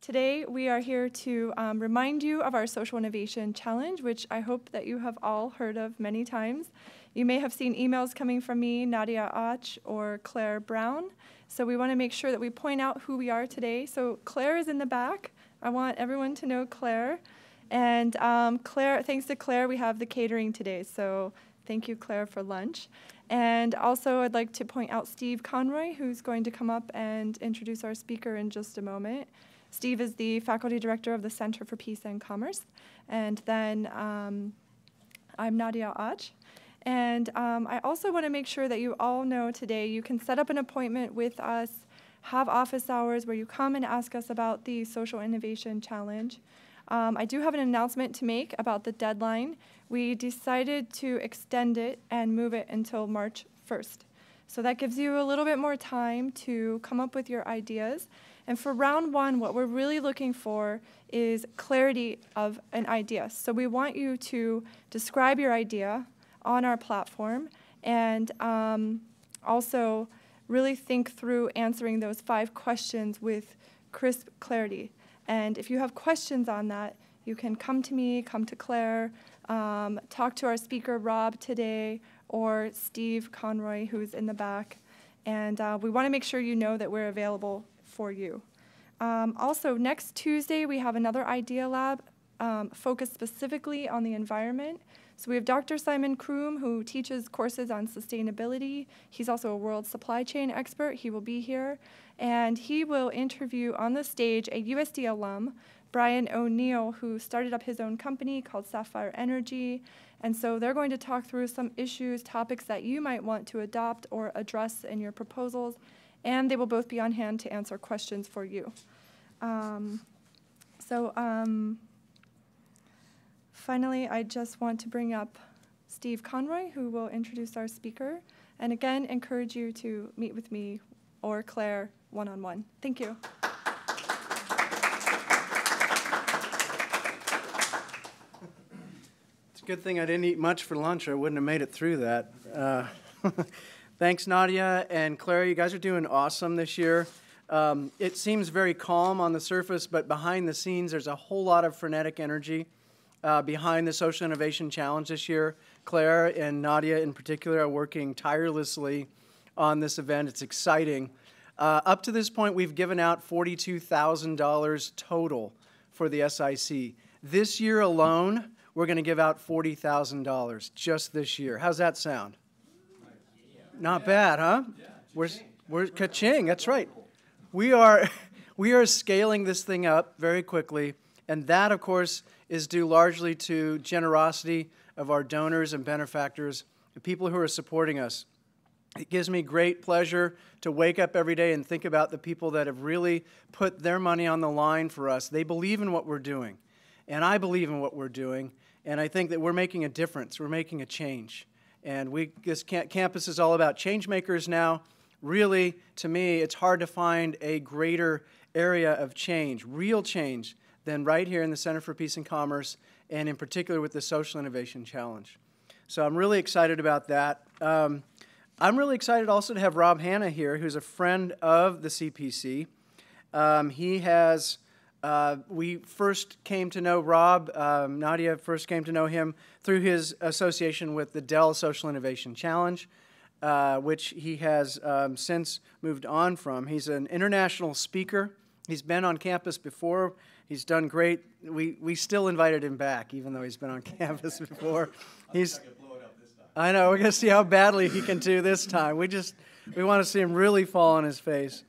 Today, we are here to remind you of our Social Innovation Challenge, which I hope that you have all heard of many times. You may have seen emails coming from me, Nadia Ach, or Claire Brown. So we want to make sure that we point out who we are today. So Claire is in the back. I want everyone to know Claire. And Claire, thanks to Claire, we have the catering today. So thank you, Claire, for lunch. And also, I'd like to point out Steve Conroy, who's going to come up and introduce our speaker in just a moment. Steve is the faculty director of the Center for Peace and Commerce. And then I'm Nadia Ach. And I also want to make sure that you all know today you can set up an appointment with us, have office hours where you come and ask us about the Social Innovation Challenge. I do have an announcement to make about the deadline. We decided to extend it and move it until March 1st. So that gives you a little bit more time to come up with your ideas. And for round one, what we're really looking for is clarity of an idea. So we want you to describe your idea on our platform and also really think through answering those 5 questions with crisp clarity. And if you have questions on that, you can come to me, come to Claire, talk to our speaker, Rob, today, or Steve Conroy, who's in the back. And we want to make sure you know that we're available for you. Also, next Tuesday, we have another Idea Lab focused specifically on the environment. So we have Dr. Simon Kroom, who teaches courses on sustainability. He's also a world supply chain expert. He will be here. And he will interview on the stage a USD alum, Brian O'Neill, who started up his own company called Sapphire Energy. And so they're going to talk through some issues, topics that you might want to adopt or address in your proposals. And they will both be on hand to answer questions for you. Finally, I just want to bring up Steve Conroy, who will introduce our speaker. And again, encourage you to meet with me or Claire one-on-one. Thank you. It's a good thing I didn't eat much for lunch, or I wouldn't have made it through that. Thanks, Nadia and Claire. You guys are doing awesome this year. It seems very calm on the surface, but behind the scenes, there's a whole lot of frenetic energy behind the Social Innovation Challenge this year. Claire and Nadia in particular are working tirelessly on this event. It's exciting. Up to this point, we've given out $42,000 total for the SIC. This year alone, we're going to give out $40,000 just this year. How's that sound? Not bad, huh? We're ka-ching, that's right. We are scaling this thing up very quickly, and that, of course, is due largely to generosity of our donors and benefactors, the people who are supporting us. It gives me great pleasure to wake up every day and think about the people that have really put their money on the line for us. They believe in what we're doing, and I believe in what we're doing, and I think that we're making a difference. We're making a change. And this campus is all about change makers now. Really, to me, it's hard to find a greater area of change, real change, than right here in the Center for Peace and Commerce, and in particular with the Social Innovation Challenge. So I'm really excited about that. I'm really excited also to have Rob Hanna here, who's a friend of the CPC. We first came to know Rob, Nadia first came to know him through his association with the Dell Social Innovation Challenge, which he has since moved on from. He's an international speaker. He's been on campus before. He's done great. We still invited him back, even though he's been on campus before. I know, we're going to see how badly he can do this time. We want to see him really fall on his face.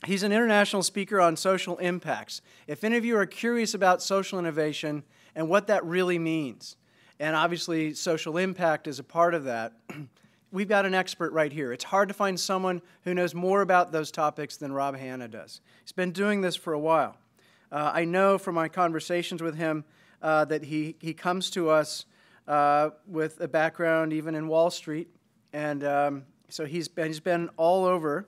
He's an international speaker on social impacts. If any of you are curious about social innovation and what that really means, and obviously social impact is a part of that, we've got an expert right here. It's hard to find someone who knows more about those topics than Rob Hanna does. He's been doing this for a while. I know from my conversations with him that he comes to us with a background even in Wall Street, and so he's been all over.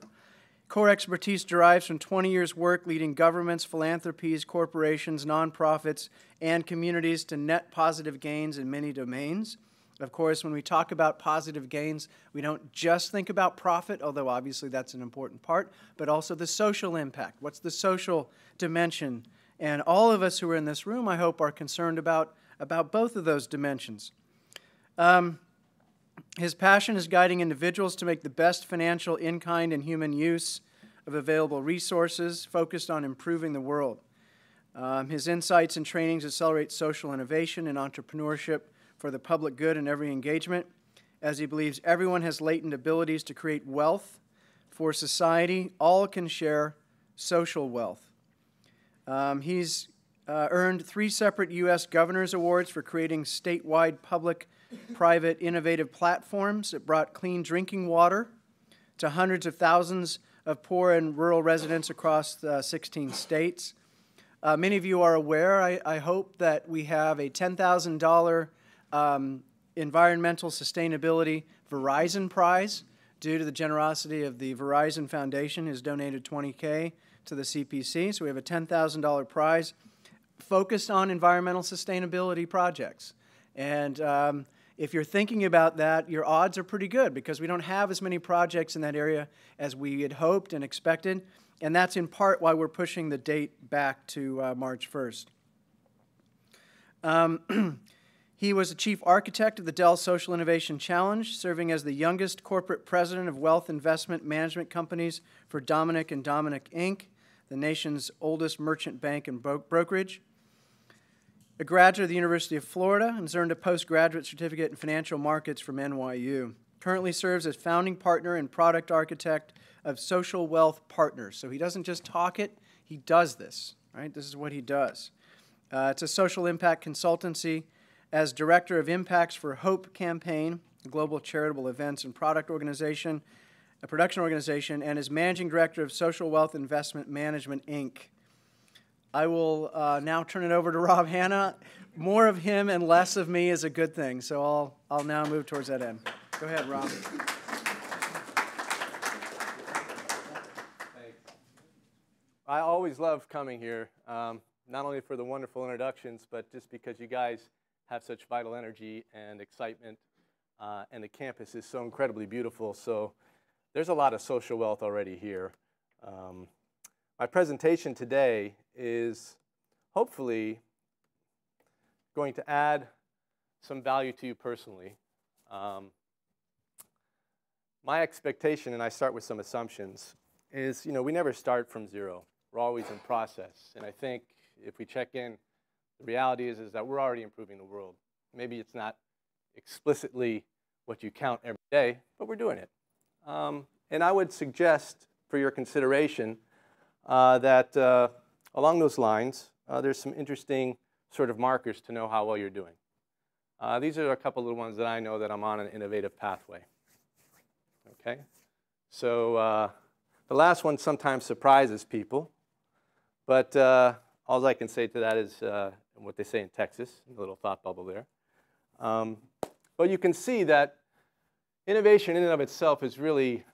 Core expertise derives from 20 years' work leading governments, philanthropies, corporations, nonprofits, and communities to net positive gains in many domains. Of course, when we talk about positive gains, we don't just think about profit, although obviously that's an important part, but also the social impact. What's the social dimension? And all of us who are in this room, I hope, are concerned about both of those dimensions. His passion is guiding individuals to make the best financial, in-kind, and human use of available resources, focused on improving the world. His insights and trainings accelerate social innovation and entrepreneurship for the public good in every engagement, as he believes everyone has latent abilities to create wealth for society. All can share social wealth. He's earned 3 separate U.S. Governor's Awards for creating statewide public-private innovative platforms that brought clean drinking water to hundreds of thousands of poor and rural residents across the 16 states. Many of you are aware, I hope, that we have a $10,000 Environmental Sustainability Verizon Prize due to the generosity of the Verizon Foundation, who's donated $20K to the CPC. So we have a $10,000 prize focused on environmental sustainability projects. And if you're thinking about that, your odds are pretty good because we don't have as many projects in that area as we had hoped and expected. And that's in part why we're pushing the date back to March 1st. He was the chief architect of the Dell Social Innovation Challenge, serving as the youngest corporate president of wealth investment management companies for Dominick & Dominick, Inc., the nation's oldest merchant bank and brokerage. A graduate of the University of Florida and has earned a postgraduate certificate in financial markets from NYU. Currently serves as founding partner and product architect of Social Wealth Partners. So he doesn't just talk it, he does this, right? This is what he does. It's a social impact consultancy. As director of impacts for Hope Campaign, a global charitable events and production organization, and as managing director of Social Wealth Investment Management, Inc. I will now turn it over to Rob Hanna. More of him and less of me is a good thing, so I'll now move towards that end. Go ahead, Rob. Thanks. I always love coming here, not only for the wonderful introductions, but just because you guys have such vital energy and excitement, and the campus is so incredibly beautiful. So there's a lot of social wealth already here. My presentation today is hopefully going to add some value to you personally. My expectation, and I start with some assumptions, is we never start from zero. We're always in process. And I think if we check in, the reality is that we're already improving the world. Maybe it's not explicitly what you count every day, but we're doing it. And I would suggest for your consideration that along those lines, there's some interesting sort of markers to know how well you're doing. These are a couple of the ones that I know that I'm on an innovative pathway. Okay? So the last one sometimes surprises people, but all I can say to that is what they say in Texas, a little thought bubble there. But you can see that innovation in and of itself is really,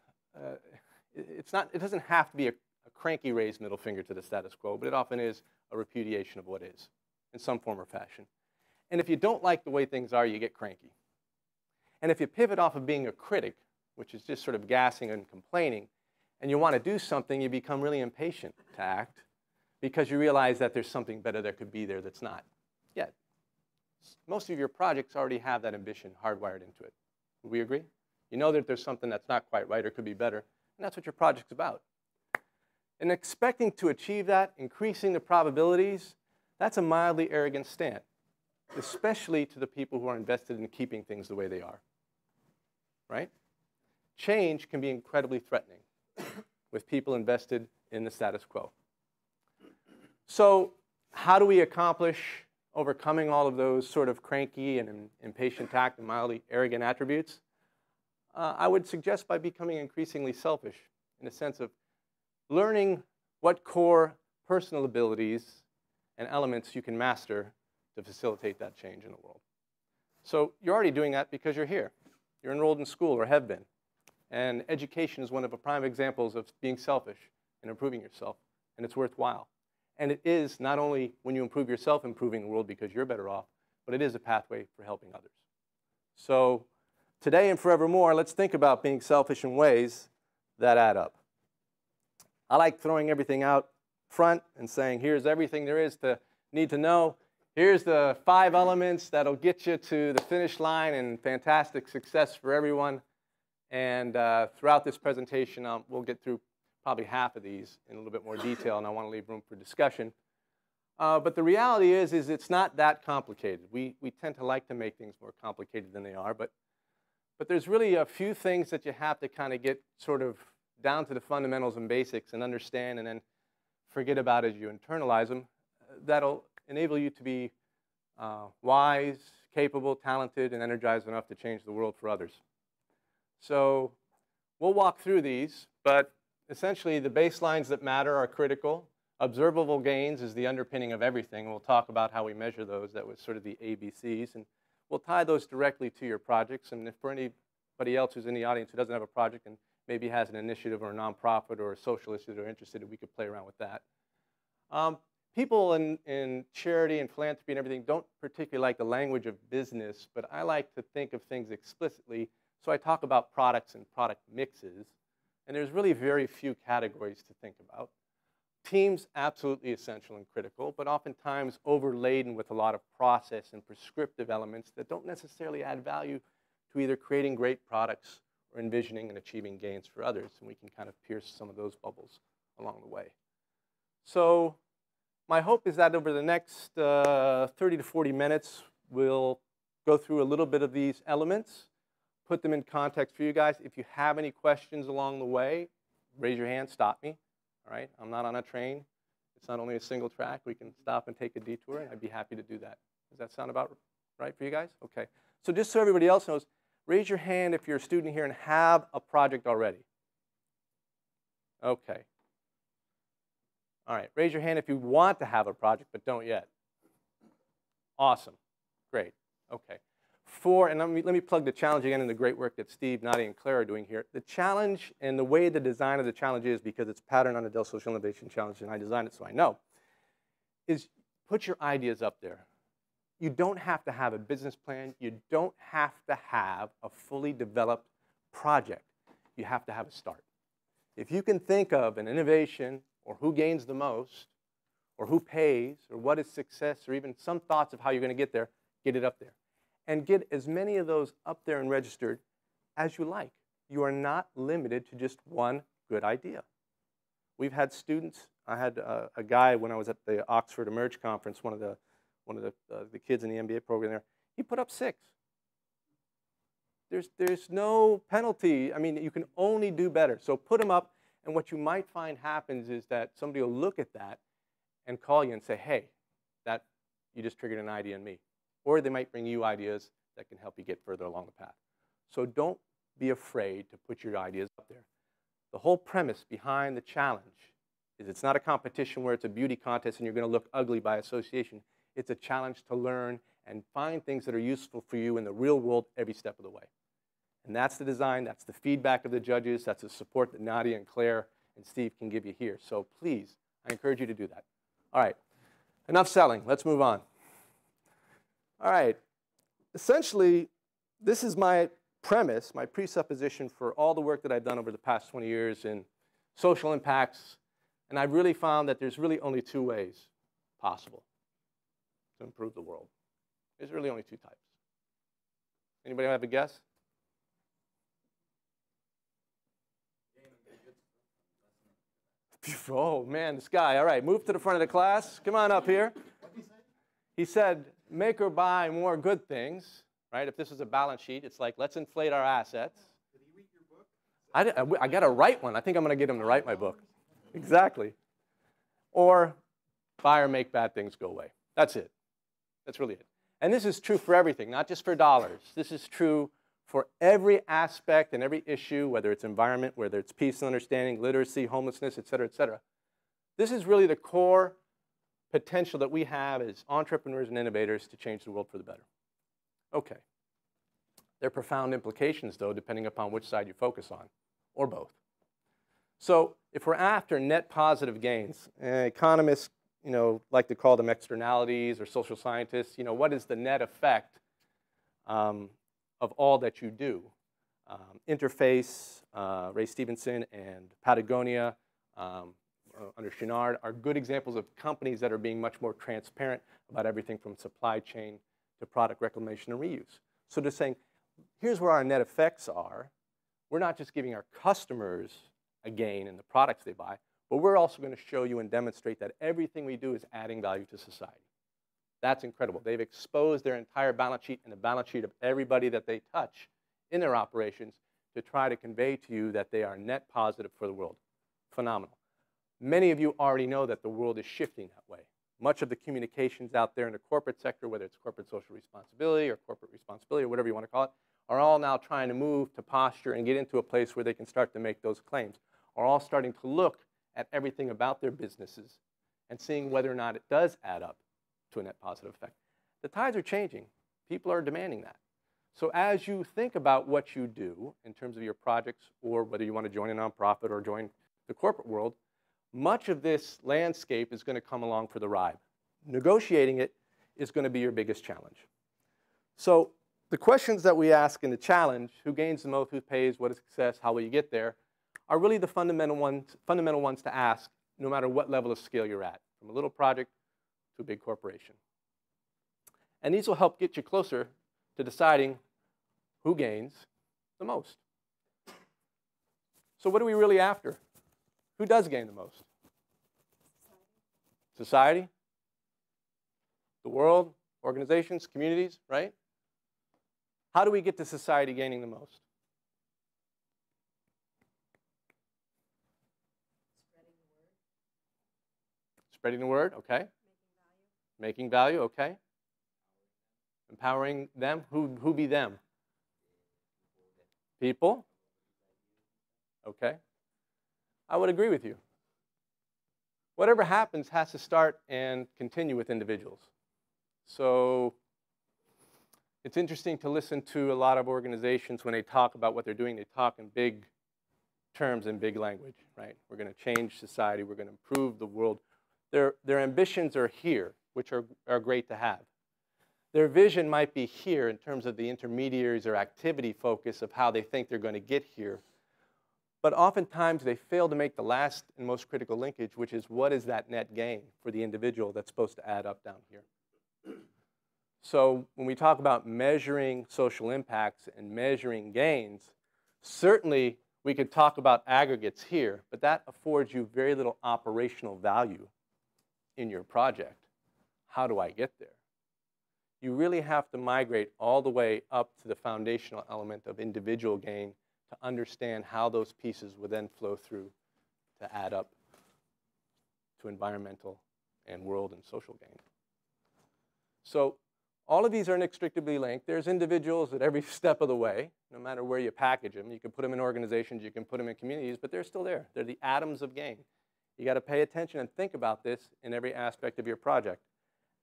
it doesn't have to be a cranky raised middle finger to the status quo, but it often is a repudiation of what is in some form or fashion. And if you don't like the way things are, you get cranky. And if you pivot off of being a critic, which is just sort of gassing and complaining, and you want to do something, you become really impatient to act, because you realize that there's something better that could be there that's not yet. Most of your projects already have that ambition hardwired into it. Would we agree? You know that there's something that's not quite right or could be better, and that's what your project's about. And expecting to achieve that, increasing the probabilities, that's a mildly arrogant stand, especially to the people who are invested in keeping things the way they are, right? Change can be incredibly threatening with people invested in the status quo. So how do we accomplish overcoming all of those sort of cranky and impatient tact and mildly arrogant attributes? I would suggest by becoming increasingly selfish in the sense of learning what core personal abilities and elements you can master to facilitate that change in the world. So you're already doing that because you're here. You're enrolled in school or have been. And education is one of the prime examples of being selfish and improving yourself, and it's worthwhile. And it is not only when you improve yourself improving the world because you're better off, but it is a pathway for helping others. So today and forevermore, let's think about being selfish in ways that add up. I like throwing everything out front and saying, here's everything there is to need to know. Here's the 5 elements that'll get you to the finish line and fantastic success for everyone. And throughout this presentation, we'll get through probably half of these in a little bit more detail, and I want to leave room for discussion. But the reality is it's not that complicated. We tend to like to make things more complicated than they are, but there's really a few things that you have to kind of get sort of down to the fundamentals and basics and understand and then forget about as you internalize them. That'll enable you to be wise, capable, talented, and energized enough to change the world for others. So we'll walk through these, but essentially the baselines that matter are critical. Observable gains is the underpinning of everything. We'll talk about how we measure those. That was sort of the ABCs. And we'll tie those directly to your projects. And if for anybody else who's in the audience who doesn't have a project and maybe has an initiative or a nonprofit or a social issue they're interested in, we could play around with that. People in charity and philanthropy and everything don't particularly like the language of business, but I like to think of things explicitly. So I talk about products and product mixes. And there's really very few categories to think about. Teams, absolutely essential and critical, but oftentimes overladen with a lot of process and prescriptive elements that don't necessarily add value to either creating great products or envisioning and achieving gains for others. And we can kind of pierce some of those bubbles along the way. So my hope is that over the next 30 to 40 minutes, we'll go through a little bit of these elements, put them in context for you guys. If you have any questions along the way, raise your hand, stop me. All right, I'm not on a train. It's not only a single track. We can stop and take a detour, and I'd be happy to do that. Does that sound about right for you guys? Okay. So just so everybody else knows, raise your hand if you're a student here and have a project already. Okay. All right, raise your hand if you want to have a project but don't yet. Awesome. Great. Okay. And let me plug the challenge again and the great work that Steve, Nadia, and Claire are doing here. The challenge and the way the design of the challenge is, because it's patterned on the Dell Social Innovation Challenge, and I designed it so I know, is put your ideas up there. You don't have to have a business plan. You don't have to have a fully developed project. You have to have a start. If you can think of an innovation or who gains the most or who pays or what is success or even some thoughts of how you're going to get there, get it up there. And get as many of those up there and registered as you like. You are not limited to just one good idea. We've had students. I had a guy when I was at the Oxford Emerge conference, one of the kids in the MBA program there. He put up 6. There's no penalty. I mean, you can only do better. So put them up, and what you might find happens is that somebody will look at that and call you and say, hey, that you just triggered an idea in me. Or they might bring you ideas that can help you get further along the path. So don't be afraid to put your ideas up there. The whole premise behind the challenge is it's not a competition where it's a beauty contest and you're going to look ugly by association. It's a challenge to learn and find things that are useful for you in the real world every step of the way. And that's the design, that's the feedback of the judges, that's the support that Nadia and Claire and Steve can give you here. So please, I encourage you to do that. All right, enough selling. Let's move on. All right, essentially, this is my premise, my presupposition for all the work that I've done over the past 20 years in social impacts, and I've really found that there's really only 2 ways possible to improve the world. There's really only 2 types. Anybody have a guess? Oh, man, this guy. All right, move to the front of the class. Come on up here. What did he say? He said, make or buy more good things, right? If this is a balance sheet, it's like, let's inflate our assets. Did he read your book? I got to write one. I think I'm going to get him to write my book. Exactly. Or buy or make bad things go away. That's it. That's really it. And this is true for everything, not just for dollars. This is true for every aspect and every issue, whether it's environment, whether it's peace and understanding, literacy, homelessness, et cetera, et cetera. This is really the core potential that we have as entrepreneurs and innovators to change the world for the better. Okay. There are profound implications, though, depending upon which side you focus on, or both. So if we're after net positive gains, economists like to call them externalities, or social scientists, what is the net effect of all that you do. Interface, Ray Stevenson and Patagonia, under Chenard, are good examples of companies that are being much more transparent about everything from supply chain to product reclamation and reuse. So they're saying, here's where our net effects are. We're not just giving our customers a gain in the products they buy, but we're also going to show you and demonstrate that everything we do is adding value to society. That's incredible. They've exposed their entire balance sheet and the balance sheet of everybody that they touch in their operations to try to convey to you that they are net positive for the world. Phenomenal. Many of you already know that the world is shifting that way. Much of the communications out there in the corporate sector, whether it's corporate social responsibility or corporate responsibility or whatever you want to call it, are all now trying to move to posture and get into a place where they can start to make those claims, are all starting to look at everything about their businesses and seeing whether or not it does add up to a net positive effect. The tides are changing. People are demanding that. So as you think about what you do in terms of your projects, or whether you want to join a nonprofit or join the corporate world, much of this landscape is going to come along for the ride. Negotiating it is going to be your biggest challenge. So the questions that we ask in the challenge, who gains the most, who pays, what is success, how will you get there, are really the fundamental ones to ask no matter what level of scale you're at, from a little project to a big corporation. And these will help get you closer to deciding who gains the most. So what are we really after? Who does gain the most? Society? The world? Organizations? Communities? Right? How do we get to society gaining the most? Spreading the word, okay. Making value, okay. Empowering them, who be them? People? Okay. I would agree with you. Whatever happens has to start and continue with individuals. So it's interesting to listen to a lot of organizations when they talk about what they're doing. They talk in big terms and big language, right? We're going to change society. We're going to improve the world. Their ambitions are here, which are great to have. Their vision might be here in terms of the intermediaries or activity focus of how they think they're going to get here. But oftentimes, they fail to make the last and most critical linkage, which is what is that net gain for the individual that's supposed to add up down here. So when we talk about measuring social impacts and measuring gains, certainly we could talk about aggregates here, but that affords you very little operational value in your project. How do I get there? You really have to migrate all the way up to the foundational element of individual gain to understand how those pieces would then flow through to add up to environmental and world and social gain. So all of these are inextricably linked. There's individuals at every step of the way, no matter where you package them. You can put them in organizations, you can put them in communities, but they're still there. They're the atoms of gain. You got to pay attention and think about this in every aspect of your project.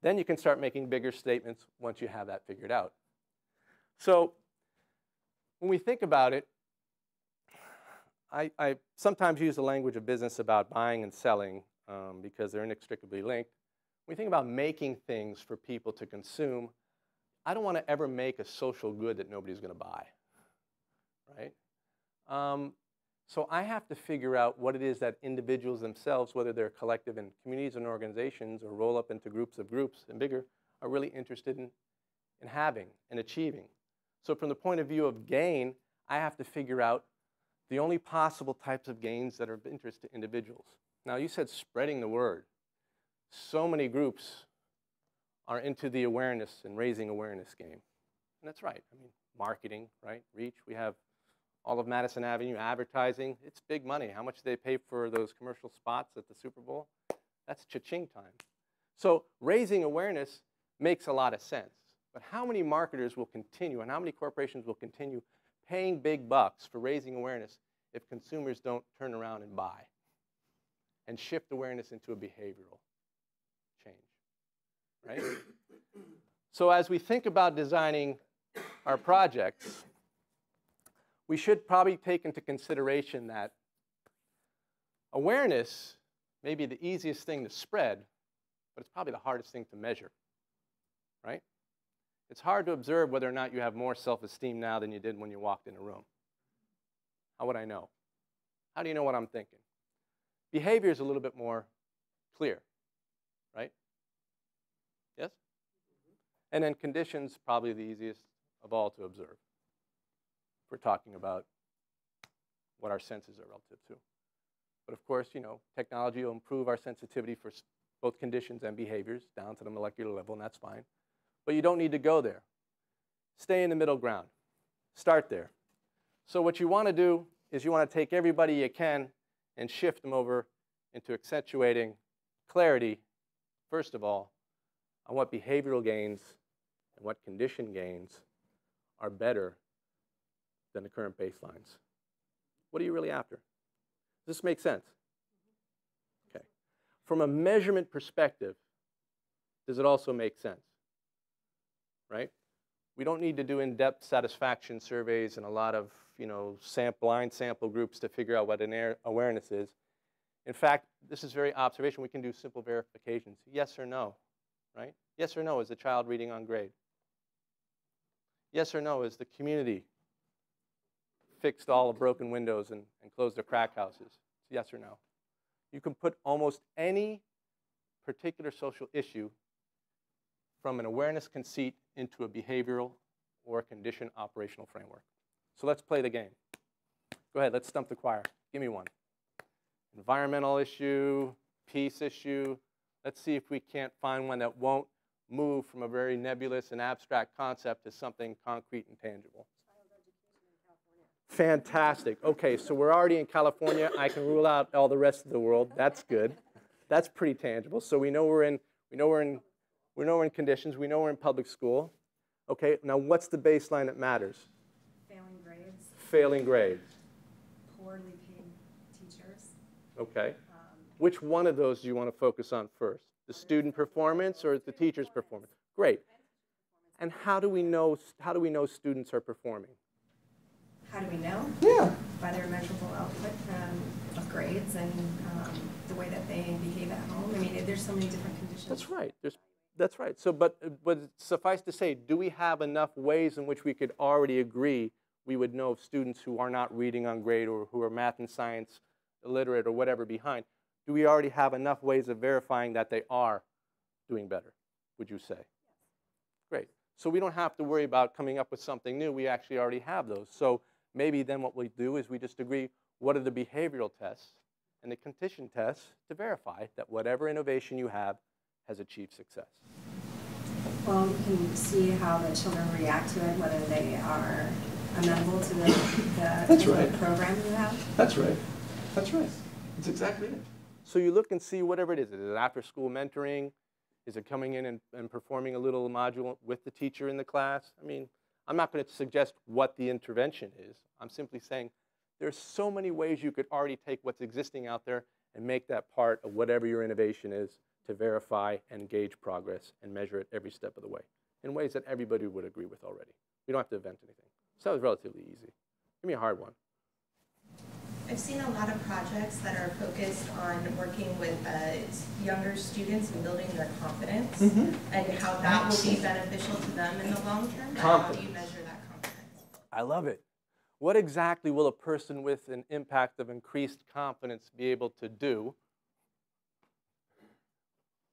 Then you can start making bigger statements once you have that figured out. So when we think about it, I sometimes use the language of business about buying and selling because they're inextricably linked. When we think about making things for people to consume, I don't want to ever make a social good that nobody's going to buy, right? So I have to figure out what it is that individuals themselves, whether they're collective in communities and organizations or roll up into groups and bigger, are really interested in having and achieving. So from the point of view of gain, I have to figure out the only possible types of gains that are of interest to individuals. Now, you said spreading the word. So many groups are into the awareness and raising awareness game. And that's right. I mean, marketing, right? Reach. We have all of Madison Avenue advertising. It's big money. How much do they pay for those commercial spots at the Super Bowl? That's cha-ching time. So raising awareness makes a lot of sense. But how many marketers will continue and how many corporations will continue paying big bucks for raising awareness if consumers don't turn around and buy and shift awareness into a behavioral change, right? So as we think about designing our projects, we should probably take into consideration that awareness may be the easiest thing to spread, but it's probably the hardest thing to measure, right? It's hard to observe whether or not you have more self-esteem now than you did when you walked in a room. How would I know? How do you know what I'm thinking? Behavior is a little bit more clear, right? Yes? And then conditions, probably the easiest of all to observe. If we're talking about what our senses are relative to. But of course, you know, technology will improve our sensitivity for both conditions and behaviors down to the molecular level, and that's fine. But you don't need to go there. Stay in the middle ground. Start there. So what you want to do is you want to take everybody you can and shift them over into accentuating clarity, first of all, on what behavioral gains and what condition gains are better than the current baselines. What are you really after? Does this make sense? Okay. From a measurement perspective, does it also make sense? Right? We don't need to do in-depth satisfaction surveys and a lot of, you know, blind sample groups to figure out what an awareness is. In fact, this is very observational. We can do simple verifications. Yes or no, right? Yes or no, is the child reading on grade? Yes or no, is the community fixed all the broken windows and closed the crack houses? Yes or no. You can put almost any particular social issue from an awareness conceit into a behavioral or a condition operational framework. So let's play the game. Go ahead, let's stump the choir. Give me one. Environmental issue, peace issue. Let's see if we can't find one that won't move from a very nebulous and abstract concept to something concrete and tangible. Fantastic. Okay, so we're already in California. I can rule out all the rest of the world. That's good. That's pretty tangible. So we know we're in conditions. We know we're in public school. Okay, now what's the baseline that matters? Failing grades. Failing grades. Poorly paid teachers. Okay. Which one of those do you want to focus on first? The student performance or the teacher's performance? Great. And how do we know students are performing? How do we know? Yeah. By their measurable output of grades and the way that they behave at home. I mean, there's so many different conditions. That's right. That's right. So, but suffice to say, do we have enough ways in which we could already agree we would know of students who are not reading on grade or who are math and science illiterate or whatever behind? Do we already have enough ways of verifying that they are doing better, would you say? Yes. Great. So we don't have to worry about coming up with something new. We actually already have those. So maybe then what we do is we just agree what are the behavioral tests and the condition tests to verify that whatever innovation you have has achieved success. Well, you can see how the children react to it, whether they are amenable to the program you have. That's right. That's right. That's exactly it. So you look and see whatever it is. Is it after-school mentoring? Is it coming in and performing a little module with the teacher in the class? I mean, I'm not going to suggest what the intervention is. I'm simply saying there's so many ways you could already take what's existing out there and make that part of whatever your innovation is to verify and gauge progress and measure it every step of the way in ways that everybody would agree with already. We don't have to invent anything. So that was relatively easy. Give me a hard one. I've seen a lot of projects that are focused on working with younger students and building their confidence and how that will be beneficial to them in the long term. How do you measure that confidence? I love it. What exactly will a person with an impact of increased confidence be able to do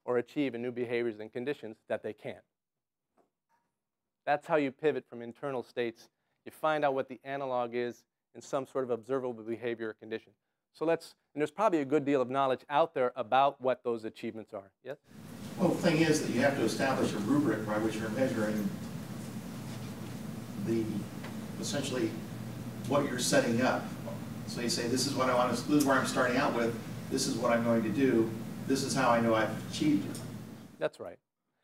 or achieve in new behaviors and conditions that they can't? That's how you pivot from internal states. You find out what the analog is in some sort of observable behavior or condition. So and there's probably a good deal of knowledge out there about what those achievements are. Yes? Well, the thing is that you have to establish a rubric by which you're measuring essentially what you're setting up. So you say, this is what I want to, this is where I'm starting out with, this is what I'm going to do, this is how I know I've achieved it. That's right.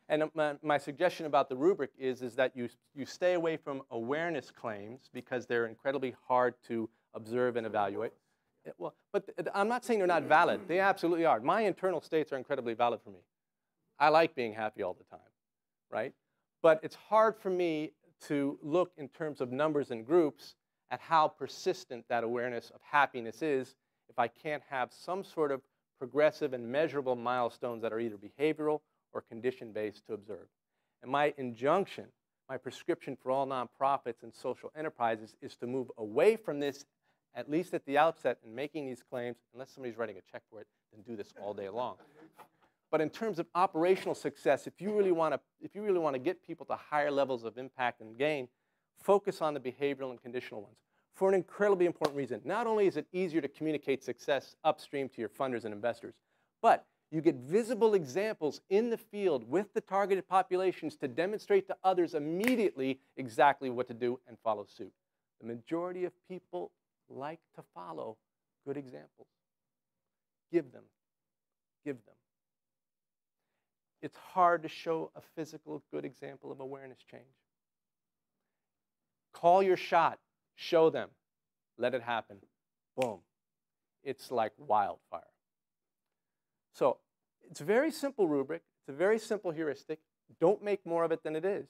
And my suggestion about the rubric is that you stay away from awareness claims because they're incredibly hard to observe and evaluate. Well, but I'm not saying they're not valid. They absolutely are. My internal states are incredibly valid for me. I like being happy all the time, right? But it's hard for me to look in terms of numbers and groups at how persistent that awareness of happiness is if I can't have some sort of progressive and measurable milestones that are either behavioral or condition-based to observe. And my injunction, my prescription for all nonprofits and social enterprises is to move away from this, at least at the outset, and making these claims, unless somebody's writing a check for it, then do this all day long. But in terms of operational success, if you really want to get people to higher levels of impact and gain, focus on the behavioral and conditional ones for an incredibly important reason. Not only is it easier to communicate success upstream to your funders and investors, but you get visible examples in the field with the targeted populations to demonstrate to others immediately exactly what to do and follow suit. The majority of people like to follow good examples. Give them. Give them. It's hard to show a physical good example of awareness change. Call your shot. Show them. Let it happen. Boom. It's like wildfire. So it's a very simple rubric. It's a very simple heuristic. Don't make more of it than it is.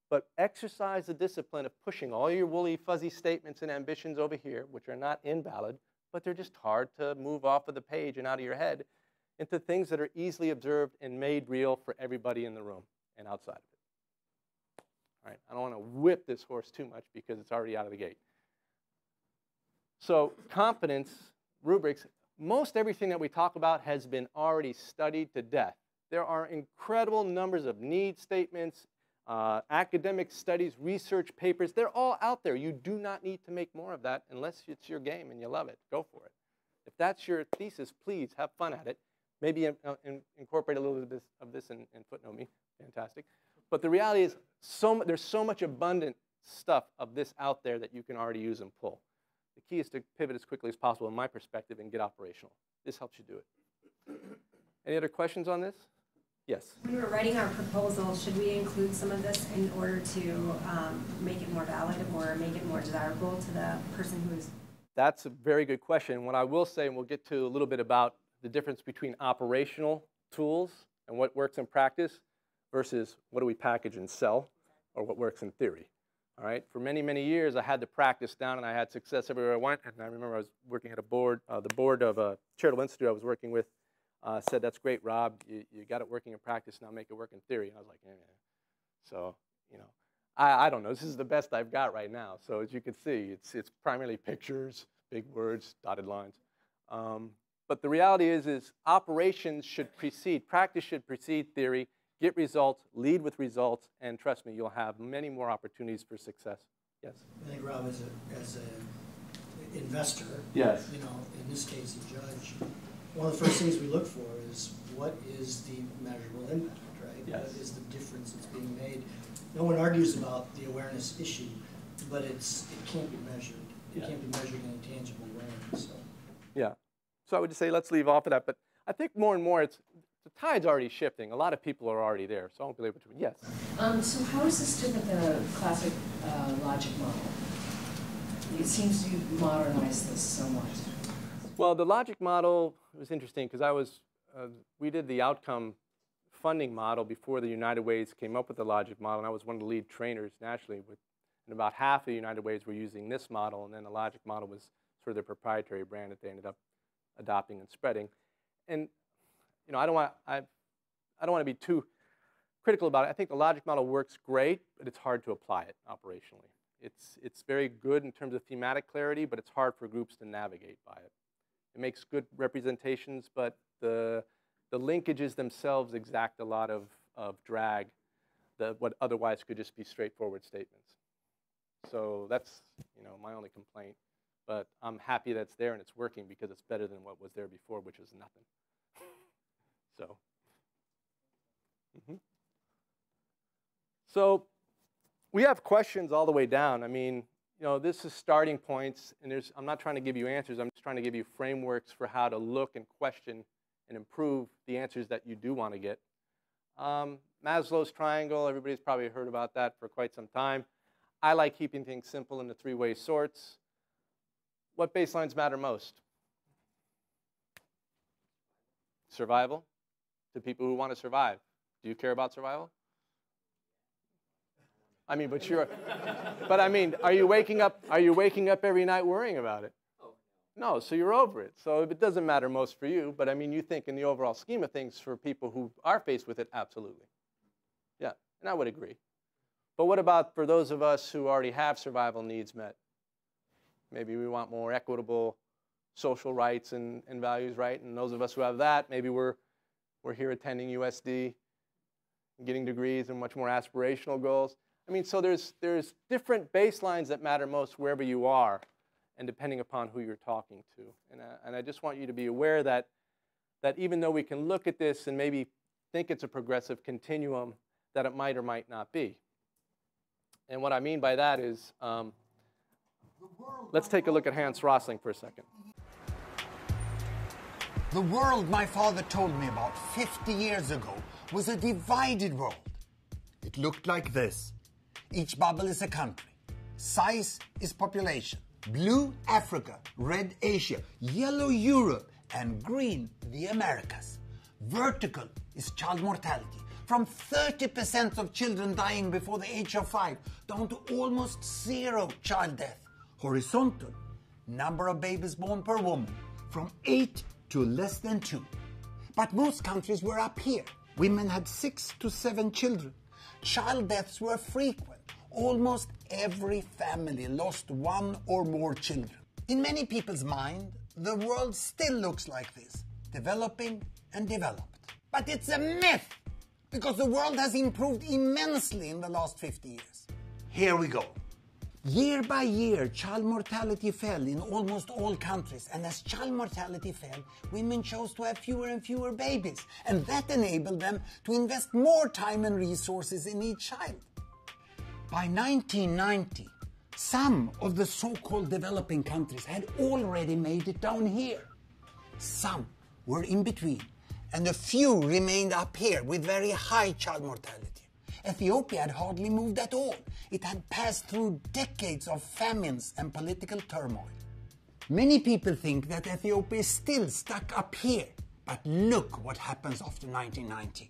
But exercise the discipline of pushing all your woolly, fuzzy statements and ambitions over here, which are not invalid, but they're just hard to move off of the page and out of your head, into things that are easily observed and made real for everybody in the room and outside of it. All right, I don't want to whip this horse too much because it's already out of the gate. So confidence rubrics, most everything that we talk about has been already studied to death. There are incredible numbers of need statements, academic studies, research papers. They're all out there. You do not need to make more of that unless it's your game and you love it. Go for it. If that's your thesis, please have fun at it. Maybe incorporate a little bit of this and footnote me. Fantastic. But the reality is there's so much abundant stuff of this out there that you can already use and pull. The key is to pivot as quickly as possible, in my perspective, and get operational. This helps you do it. Any other questions on this? Yes. When we're writing our proposal, should we include some of this in order to make it more valid or make it more desirable to the person who is? That's a very good question. What I will say, and we'll get to a little bit about the difference between operational tools and what works in practice versus what do we package and sell, or what works in theory. All right. For many, many years, I had the practice down, and I had success everywhere I went. And I remember I was working at a board, the board of a charitable institute I was working with said, "That's great, Rob. You got it working in practice. Now make it work in theory." And I was like, So, you know, I don't know. This is the best I've got right now. So as you can see, it's primarily pictures, big words, dotted lines. But the reality is operations should precede, practice should precede theory. Get results, lead with results, and trust me, you'll have many more opportunities for success. Yes? I think, Rob, as an investor, yes, you know, in this case, a judge, one of the first things we look for is what is the measurable impact, right? Yes. What is the difference that's being made? No one argues about the awareness issue, but it can't be measured. It can't be measured in a tangible way. So. Yeah. So I would just say let's leave off of that. But I think more and more the tide's already shifting. A lot of people are already there. So I won't be able to. Yes. So how is this different than a classic logic model? It seems to modernize this somewhat. Well, the logic model was interesting because we did the outcome funding model before the United Ways came up with the logic model, and I was one of the lead trainers nationally. And about half of the United Ways were using this model, and then the logic model was sort of their proprietary brand that they ended up adopting and spreading. And you know, I don't want to be too critical about it. I think the logic model works great, but it's hard to apply it operationally. It's very good in terms of thematic clarity, but it's hard for groups to navigate by it. It makes good representations, but the linkages themselves exact a lot of drag that what otherwise could just be straightforward statements. So that's, you know, my only complaint. But I'm happy that it's there and it's working because it's better than what was there before, which was nothing. So. So we have questions all the way down. I mean, you know, this is starting points, and I'm not trying to give you answers. I'm just trying to give you frameworks for how to look and question and improve the answers that you do want to get. Maslow's triangle, everybody's probably heard about that for quite some time. I like keeping things simple in the three-way sorts. What baselines matter most? Survival, to people who want to survive. Do you care about survival? I mean, but I mean, are you waking up every night worrying about it? No, so you're over it. So it doesn't matter most for you, but I mean, you think in the overall scheme of things for people who are faced with it, absolutely. Yeah, and I would agree. But what about for those of us who already have survival needs met? Maybe we want more equitable social rights and values, right? And those of us who have that, maybe we're here attending USD, getting degrees and much more aspirational goals. I mean, so there's different baselines that matter most wherever you are, and depending upon who you're talking to. And I just want you to be aware that even though we can look at this and maybe think it's a progressive continuum, that it might or might not be. And what I mean by that is, let's take a look at Hans Rosling for a second. The world my father told me about 50 years ago was a divided world. It looked like this. Each bubble is a country. Size is population. Blue, Africa. Red, Asia. Yellow, Europe. And green, the Americas. Vertical is child mortality. From 30% of children dying before the age of 5 down to almost 0 child death. Horizontal, number of babies born per woman. From 8 to less than 2. But most countries were up here. Women had 6 to 7 children. Child deaths were frequent. Almost every family lost 1 or more children. In many people's mind, the world still looks like this, developing and developed. But it's a myth, because the world has improved immensely in the last 50 years. Here we go. Year by year, child mortality fell in almost all countries, and as child mortality fell, women chose to have fewer and fewer babies, and that enabled them to invest more time and resources in each child. By 1990, some of the so-called developing countries had already made it down here. Some were in between, and a few remained up here with very high child mortality. Ethiopia had hardly moved at all. It had passed through decades of famines and political turmoil. Many people think that Ethiopia is still stuck up here. But look what happens after 1990.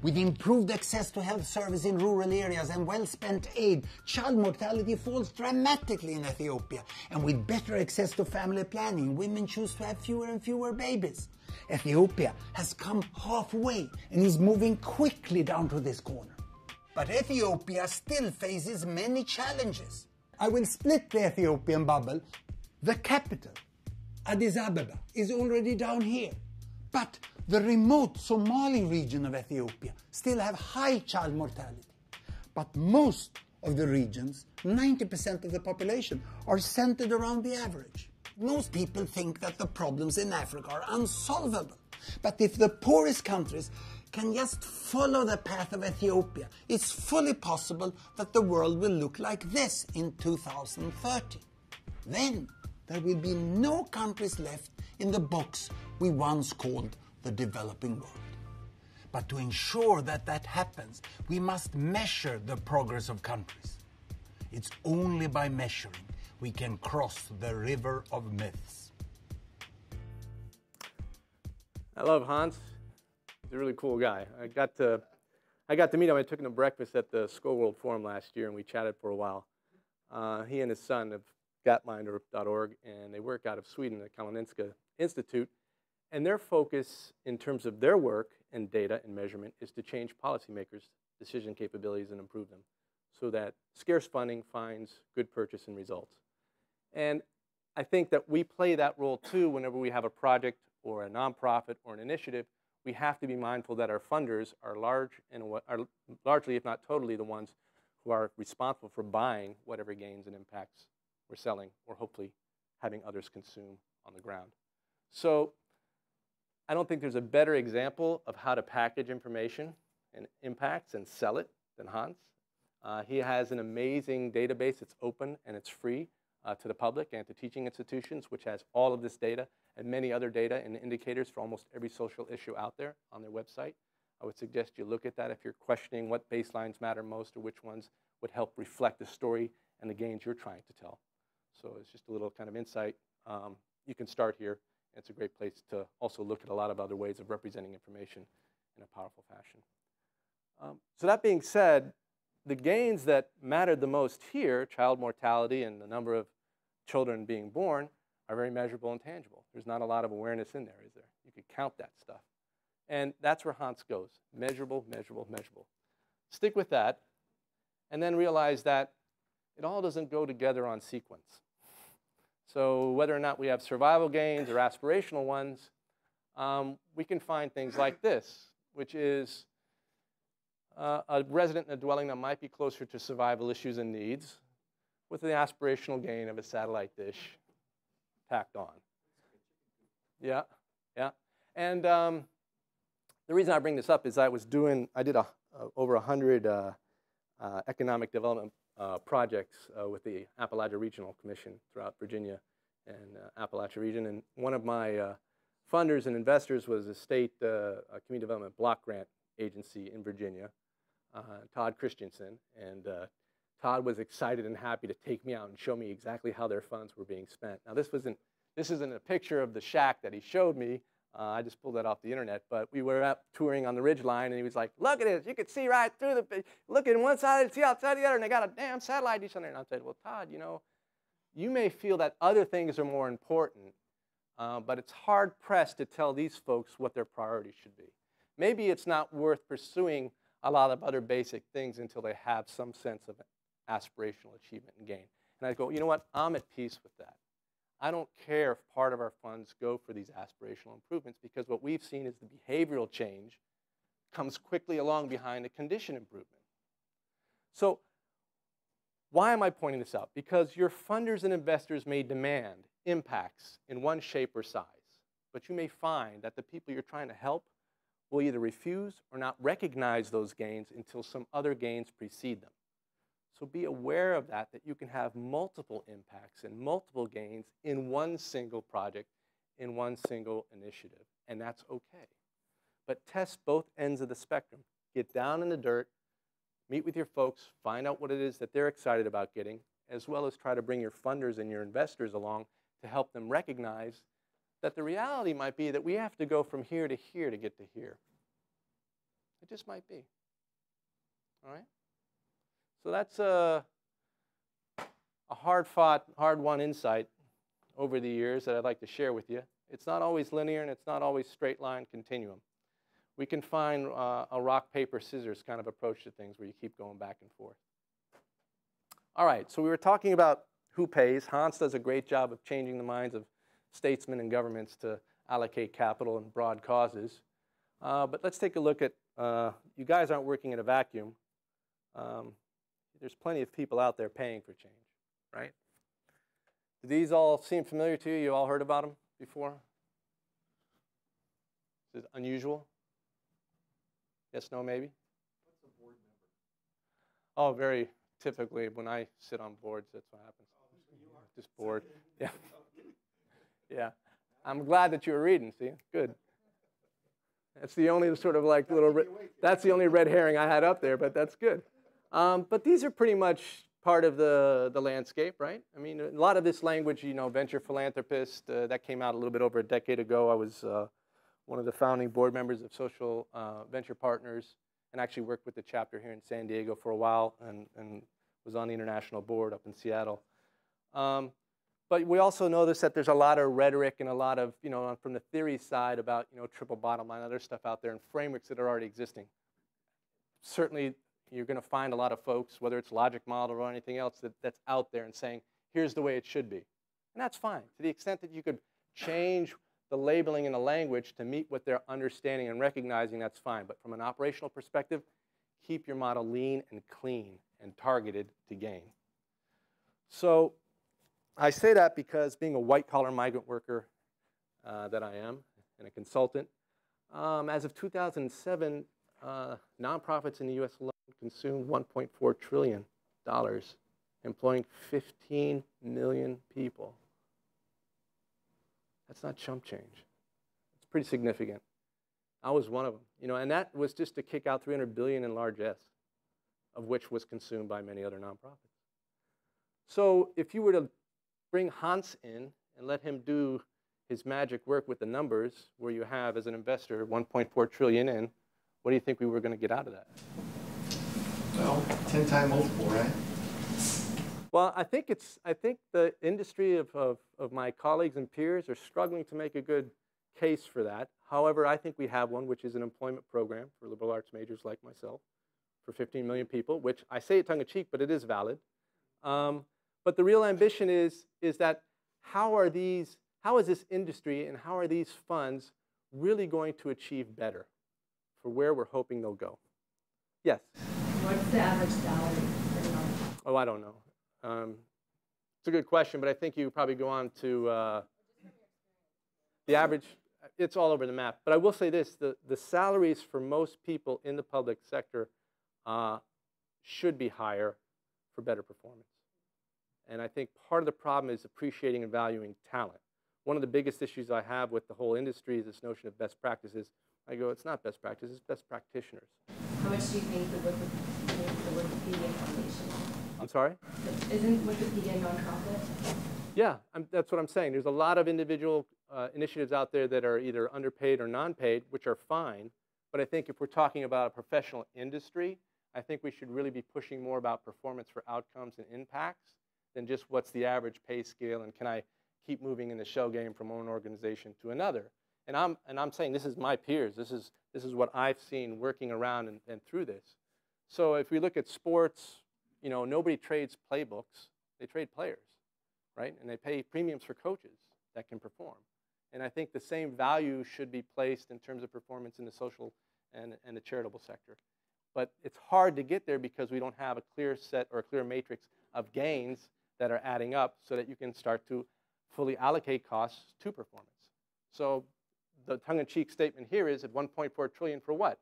With improved access to health service in rural areas and well-spent aid, child mortality falls dramatically in Ethiopia. And with better access to family planning, women choose to have fewer and fewer babies. Ethiopia has come halfway and is moving quickly down to this corner. But Ethiopia still faces many challenges. I will split the Ethiopian bubble. The capital, Addis Ababa, is already down here. But the remote Somali region of Ethiopia still have high child mortality. But most of the regions, 90% of the population, are centered around the average. Most people think that the problems in Africa are unsolvable. But if the poorest countries can just follow the path of Ethiopia, it's fully possible that the world will look like this in 2030. Then there will be no countries left in the box we once called the developing world. But to ensure that that happens, we must measure the progress of countries. It's only by measuring we can cross the river of myths. I love Hans. He's a really cool guy. I got to meet him. I took him to breakfast at the School World Forum last year, and we chatted for a while. He and his son have Gapminder.org, and they work out of Sweden at Karolinska Institute. And their focus in terms of their work and data and measurement is to change policymakers' decision capabilities and improve them so that scarce funding finds good purchase and results. And I think that we play that role too whenever we have a project or a nonprofit or an initiative. We have to be mindful that our funders are largely, if not totally, the ones who are responsible for buying whatever gains and impacts we're selling or hopefully having others consume on the ground. So I don't think there's a better example of how to package information and impacts and sell it than Hans. He has an amazing database. It's open and it's free to the public and to teaching institutions, which has all of this data and many other data and indicators for almost every social issue out there on their website. I would suggest you look at that if you're questioning what baselines matter most or which ones would help reflect the story and the gains you're trying to tell. So it's just a little kind of insight. You can start here. It's a great place to also look at a lot of other ways of representing information in a powerful fashion. So that being said, the gains that mattered the most here, child mortality and the number of children being born, are very measurable and tangible. There's not a lot of awareness in there, is there? You could count that stuff. And that's where Hans goes. Measurable, measurable, measurable. Stick with that. and then realize that it all doesn't go together on sequence. So whether or not we have survival gains or aspirational ones, we can find things like this, which is a resident in a dwelling that might be closer to survival issues and needs with the aspirational gain of a satellite dish tacked on. Yeah, yeah. And the reason I bring this up is I did over 100 economic development projects with the Appalachia Regional Commission throughout Virginia and Appalachia region. And one of my funders and investors was a state community development block grant agency in Virginia, Todd Christensen. And Todd was excited and happy to take me out and show me exactly how their funds were being spent. Now, this isn't a picture of the shack that he showed me. I just pulled that off the internet, but we were up touring on the ridge line, and he was like, look at this, you can see right through the, look at one side and see outside the other, and they got a damn satellite dish on there. And I said, well, Todd, you know, you may feel that other things are more important, but it's hard-pressed to tell these folks what their priorities should be. Maybe it's not worth pursuing a lot of other basic things until they have some sense of aspirational achievement and gain. And I go, you know what, I'm at peace with that. I don't care if part of our funds go for these aspirational improvements, because what we've seen is the behavioral change comes quickly along behind the condition improvement. So why am I pointing this out? Because your funders and investors may demand impacts in one shape or size, but you may find that the people you're trying to help will either refuse or not recognize those gains until some other gains precede them. So be aware of that you can have multiple impacts and multiple gains in one single project, in one single initiative, and that's okay. But test both ends of the spectrum. Get down in the dirt, meet with your folks, find out what it is that they're excited about getting, as well as try to bring your funders and your investors along to help them recognize that the reality might be that we have to go from here to here to get to here. It just might be. All right? So that's a hard-fought, hard-won insight over the years that I'd like to share with you. It's not always linear, and it's not always straight-line continuum. We can find a rock, paper, scissors kind of approach to things where you keep going back and forth. All right, so we were talking about who pays. Hans does a great job of changing the minds of statesmen and governments to allocate capital in broad causes. But let's take a look at, you guys aren't working in a vacuum. There's plenty of people out there paying for change, right? Do these all seem familiar to you? You all heard about them before? Is it unusual? Yes, no, maybe? What's a board member? Oh, very typically when I sit on boards, that's what happens. Oh, you are? Just bored. Yeah. Yeah. I'm glad that you were reading, see? Good. That's the only sort of like little, that's the only red herring I had up there, but that's good. But these are pretty much part of the landscape, right? I mean, a lot of this language, you know, venture philanthropist, that came out a little bit over a decade ago. I was one of the founding board members of Social Venture Partners, and actually worked with the chapter here in San Diego for a while, and was on the international board up in Seattle. But we also notice that there's a lot of rhetoric and a lot of, you know, from the theory side about, you know, triple bottom line, other stuff out there, and frameworks that are already existing. Certainly, you're going to find a lot of folks, whether it's logic model or anything else, that's out there and saying, here's the way it should be. And that's fine, to the extent that you could change the labeling and the language to meet what they're understanding and recognizing, that's fine. But from an operational perspective, keep your model lean and clean and targeted to gain. So I say that because being a white-collar migrant worker that I am, and a consultant, as of 2007, nonprofits in the U.S. alone consumed $1.4 trillion, employing 15 million people. That's not chump change. It's pretty significant. I was one of them, you know, and that was just to kick out $300 billion in largesse, of which was consumed by many other nonprofits. So if you were to bring Hans in and let him do his magic work with the numbers, where you have, as an investor, 1.4 trillion in, what do you think we were going to get out of that? Well, 10-time multiple, right? Well, I think the industry of my colleagues and peers are struggling to make a good case for that. However, I think we have one, which is an employment program for liberal arts majors like myself, for 15 million people, which I say it tongue-in-cheek, but it is valid. But the real ambition is that how is this industry and how are these funds really going to achieve better for where we're hoping they'll go? Yes? What's the average salary per month? Oh, I don't know. It's a good question, but I think you probably go on to the average. It's all over the map. But I will say this, the salaries for most people in the public sector should be higher for better performance. And I think part of the problem is appreciating and valuing talent. One of the biggest issues I have with the whole industry is this notion of best practices. I go, it's not best practices, it's best practitioners. How much do you think the Wikipedia Foundation? I'm sorry? Isn't Wikipedia a nonprofit? Yeah, that's what I'm saying. There's a lot of individual initiatives out there that are either underpaid or non-paid, which are fine. But I think if we're talking about a professional industry, I think we should really be pushing more about performance for outcomes and impacts than just what's the average pay scale and can I keep moving in the shell game from one organization to another. And I'm saying this is my peers. This is what I've seen working around and through this. So if we look at sports, you know, nobody trades playbooks. They trade players, right? And they pay premiums for coaches that can perform. And I think the same value should be placed in terms of performance in the social and the charitable sector. But it's hard to get there because we don't have a clear set or a clear matrix of gains that are adding up so that you can start to fully allocate costs to performance. So the tongue-in-cheek statement here is at 1.4 trillion for what?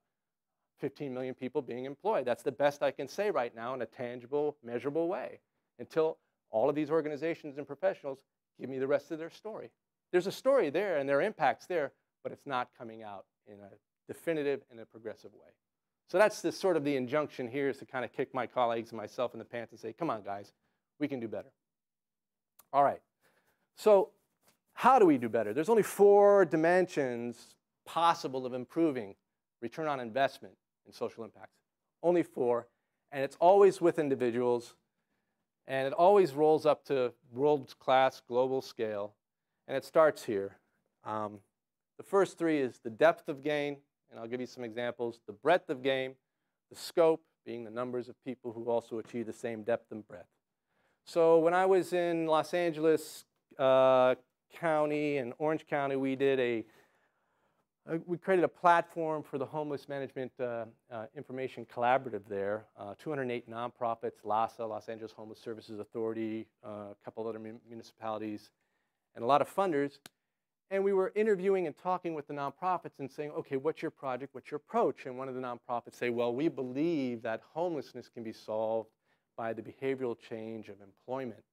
15 million people being employed. That's the best I can say right now in a tangible, measurable way until all of these organizations and professionals give me the rest of their story. There's a story there and there are impacts there, but it's not coming out in a definitive and a progressive way. So that's the sort of the injunction here is to kind of kick my colleagues and myself in the pants and say, come on, guys, we can do better. All right. So how do we do better? There's only 4 dimensions possible of improving return on investment in social impacts. Only 4. And it's always with individuals. And it always rolls up to world-class global scale. And it starts here. The first 3 is the depth of gain. And I'll give you some examples. The breadth of gain, the scope, being the numbers of people who also achieve the same depth and breadth. So when I was in Los Angeles County and Orange County, we created a platform for the homeless management information collaborative there. 208 nonprofits, LAHSA, Los Angeles Homeless Services Authority, a couple other municipalities, and a lot of funders. And we were interviewing and talking with the nonprofits and saying, okay, what's your project, what's your approach? And one of the nonprofits say, well, we believe that homelessness can be solved by the behavioral change of employment.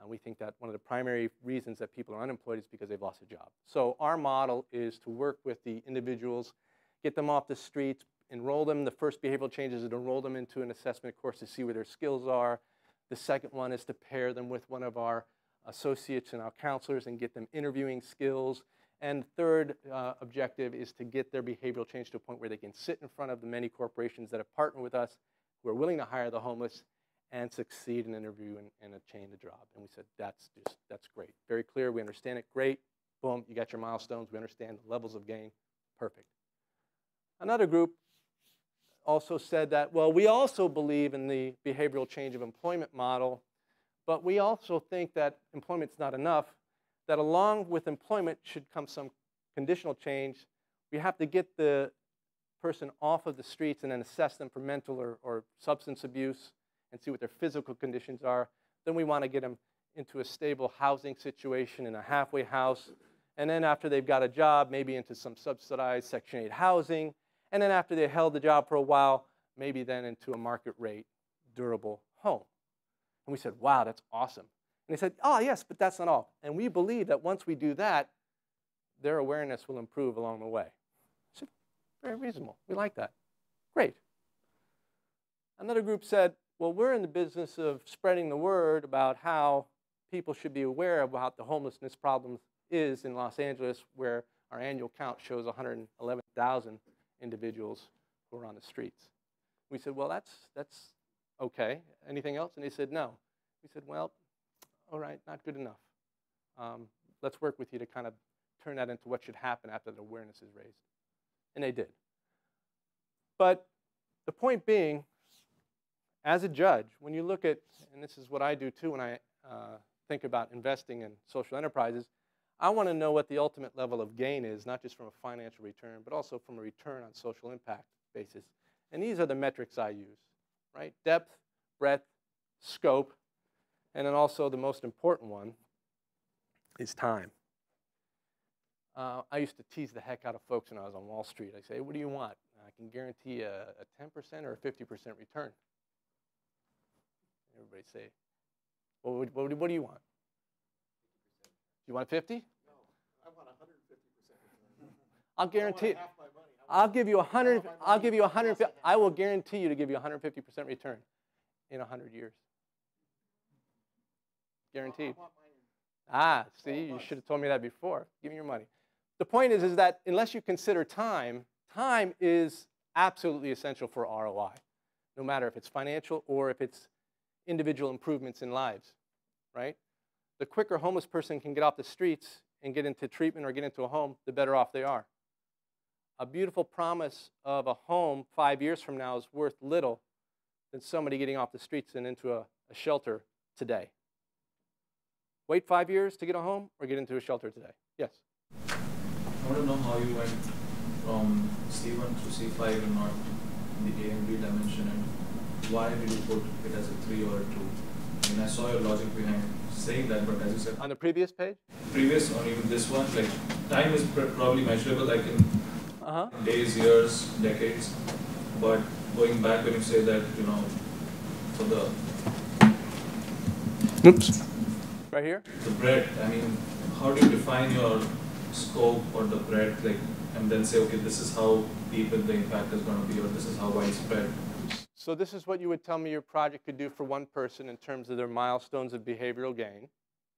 We think that one of the primary reasons that people are unemployed is because they've lost a job. So our model is to work with the individuals, get them off the streets, enroll them. The first behavioral change is to enroll them into an assessment course to see where their skills are. The second one is to pair them with one of our associates and our counselors and get them interviewing skills. And third objective is to get their behavioral change to a point where they can sit in front of the many corporations that have partnered with us who are willing to hire the homeless and succeed in an interview and attain the job. And we said, that's great. Very clear, we understand it, great. Boom, you got your milestones, we understand the levels of gain, perfect. Another group also said that, well, we also believe in the behavioral change of employment model, but we also think that employment's not enough, that along with employment should come some conditional change. We have to get the person off of the streets and then assess them for mental or substance abuse and see what their physical conditions are. Then we want to get them into a stable housing situation in a halfway house. And then after they've got a job, maybe into some subsidized Section 8 housing. And then after they held the job for a while, maybe then into a market rate, durable home. And we said, wow, that's awesome. And they said, oh, yes, but that's not all. And we believe that once we do that, their awareness will improve along the way. I said, very reasonable. We like that. Great. Another group said, well, we're in the business of spreading the word about how people should be aware of what the homelessness problem is in Los Angeles, where our annual count shows 111,000 individuals who are on the streets. We said, well, that's okay. Anything else? And they said, no. We said, well, all right, not good enough. Let's work with you to kind of turn that into what should happen after the awareness is raised. And they did. But the point being, as a judge, when you look at, and this is what I do too when I think about investing in social enterprises, I want to know what the ultimate level of gain is, not just from a financial return, but also from a return on social impact basis. And these are the metrics I use, right? Depth, breadth, scope, and then also the most important one is time. I used to tease the heck out of folks when I was on Wall Street. I say, what do you want? I can guarantee a 10% or a 50% return. Everybody say, well, what do you want? You want 50? No, I want 150% return. I'll guarantee. Half my money. I'll give you 100. I'll give you 100. I will guarantee you to give you 150% return in 100 years. Guaranteed. Ah, see, you should have told me that before. Give me your money. The point is that unless you consider time, time is absolutely essential for ROI, no matter if it's financial or if it's individual improvements in lives, right? The quicker a homeless person can get off the streets and get into treatment or get into a home, the better off they are. A beautiful promise of a home 5 years from now is worth little than somebody getting off the streets and into a shelter today. Wait 5 years to get a home or get into a shelter today? Yes? I want to know how you went from C1 to C5 and not in the A and B dimension, and why did you put it as a 3 or a 2? I mean, I saw your logic behind saying that, but as you said... On the previous page? Previous, or even this one, like, time is probably measurable, like in days, years, decades, but going back when you say that, you know, for the... Oops. Right here? The breadth, I mean, how do you define your scope or the breadth, like, and then say, okay, this is how deep the impact is going to be, or this is how widespread? So this is what you would tell me your project could do for one person in terms of their milestones of behavioral gain.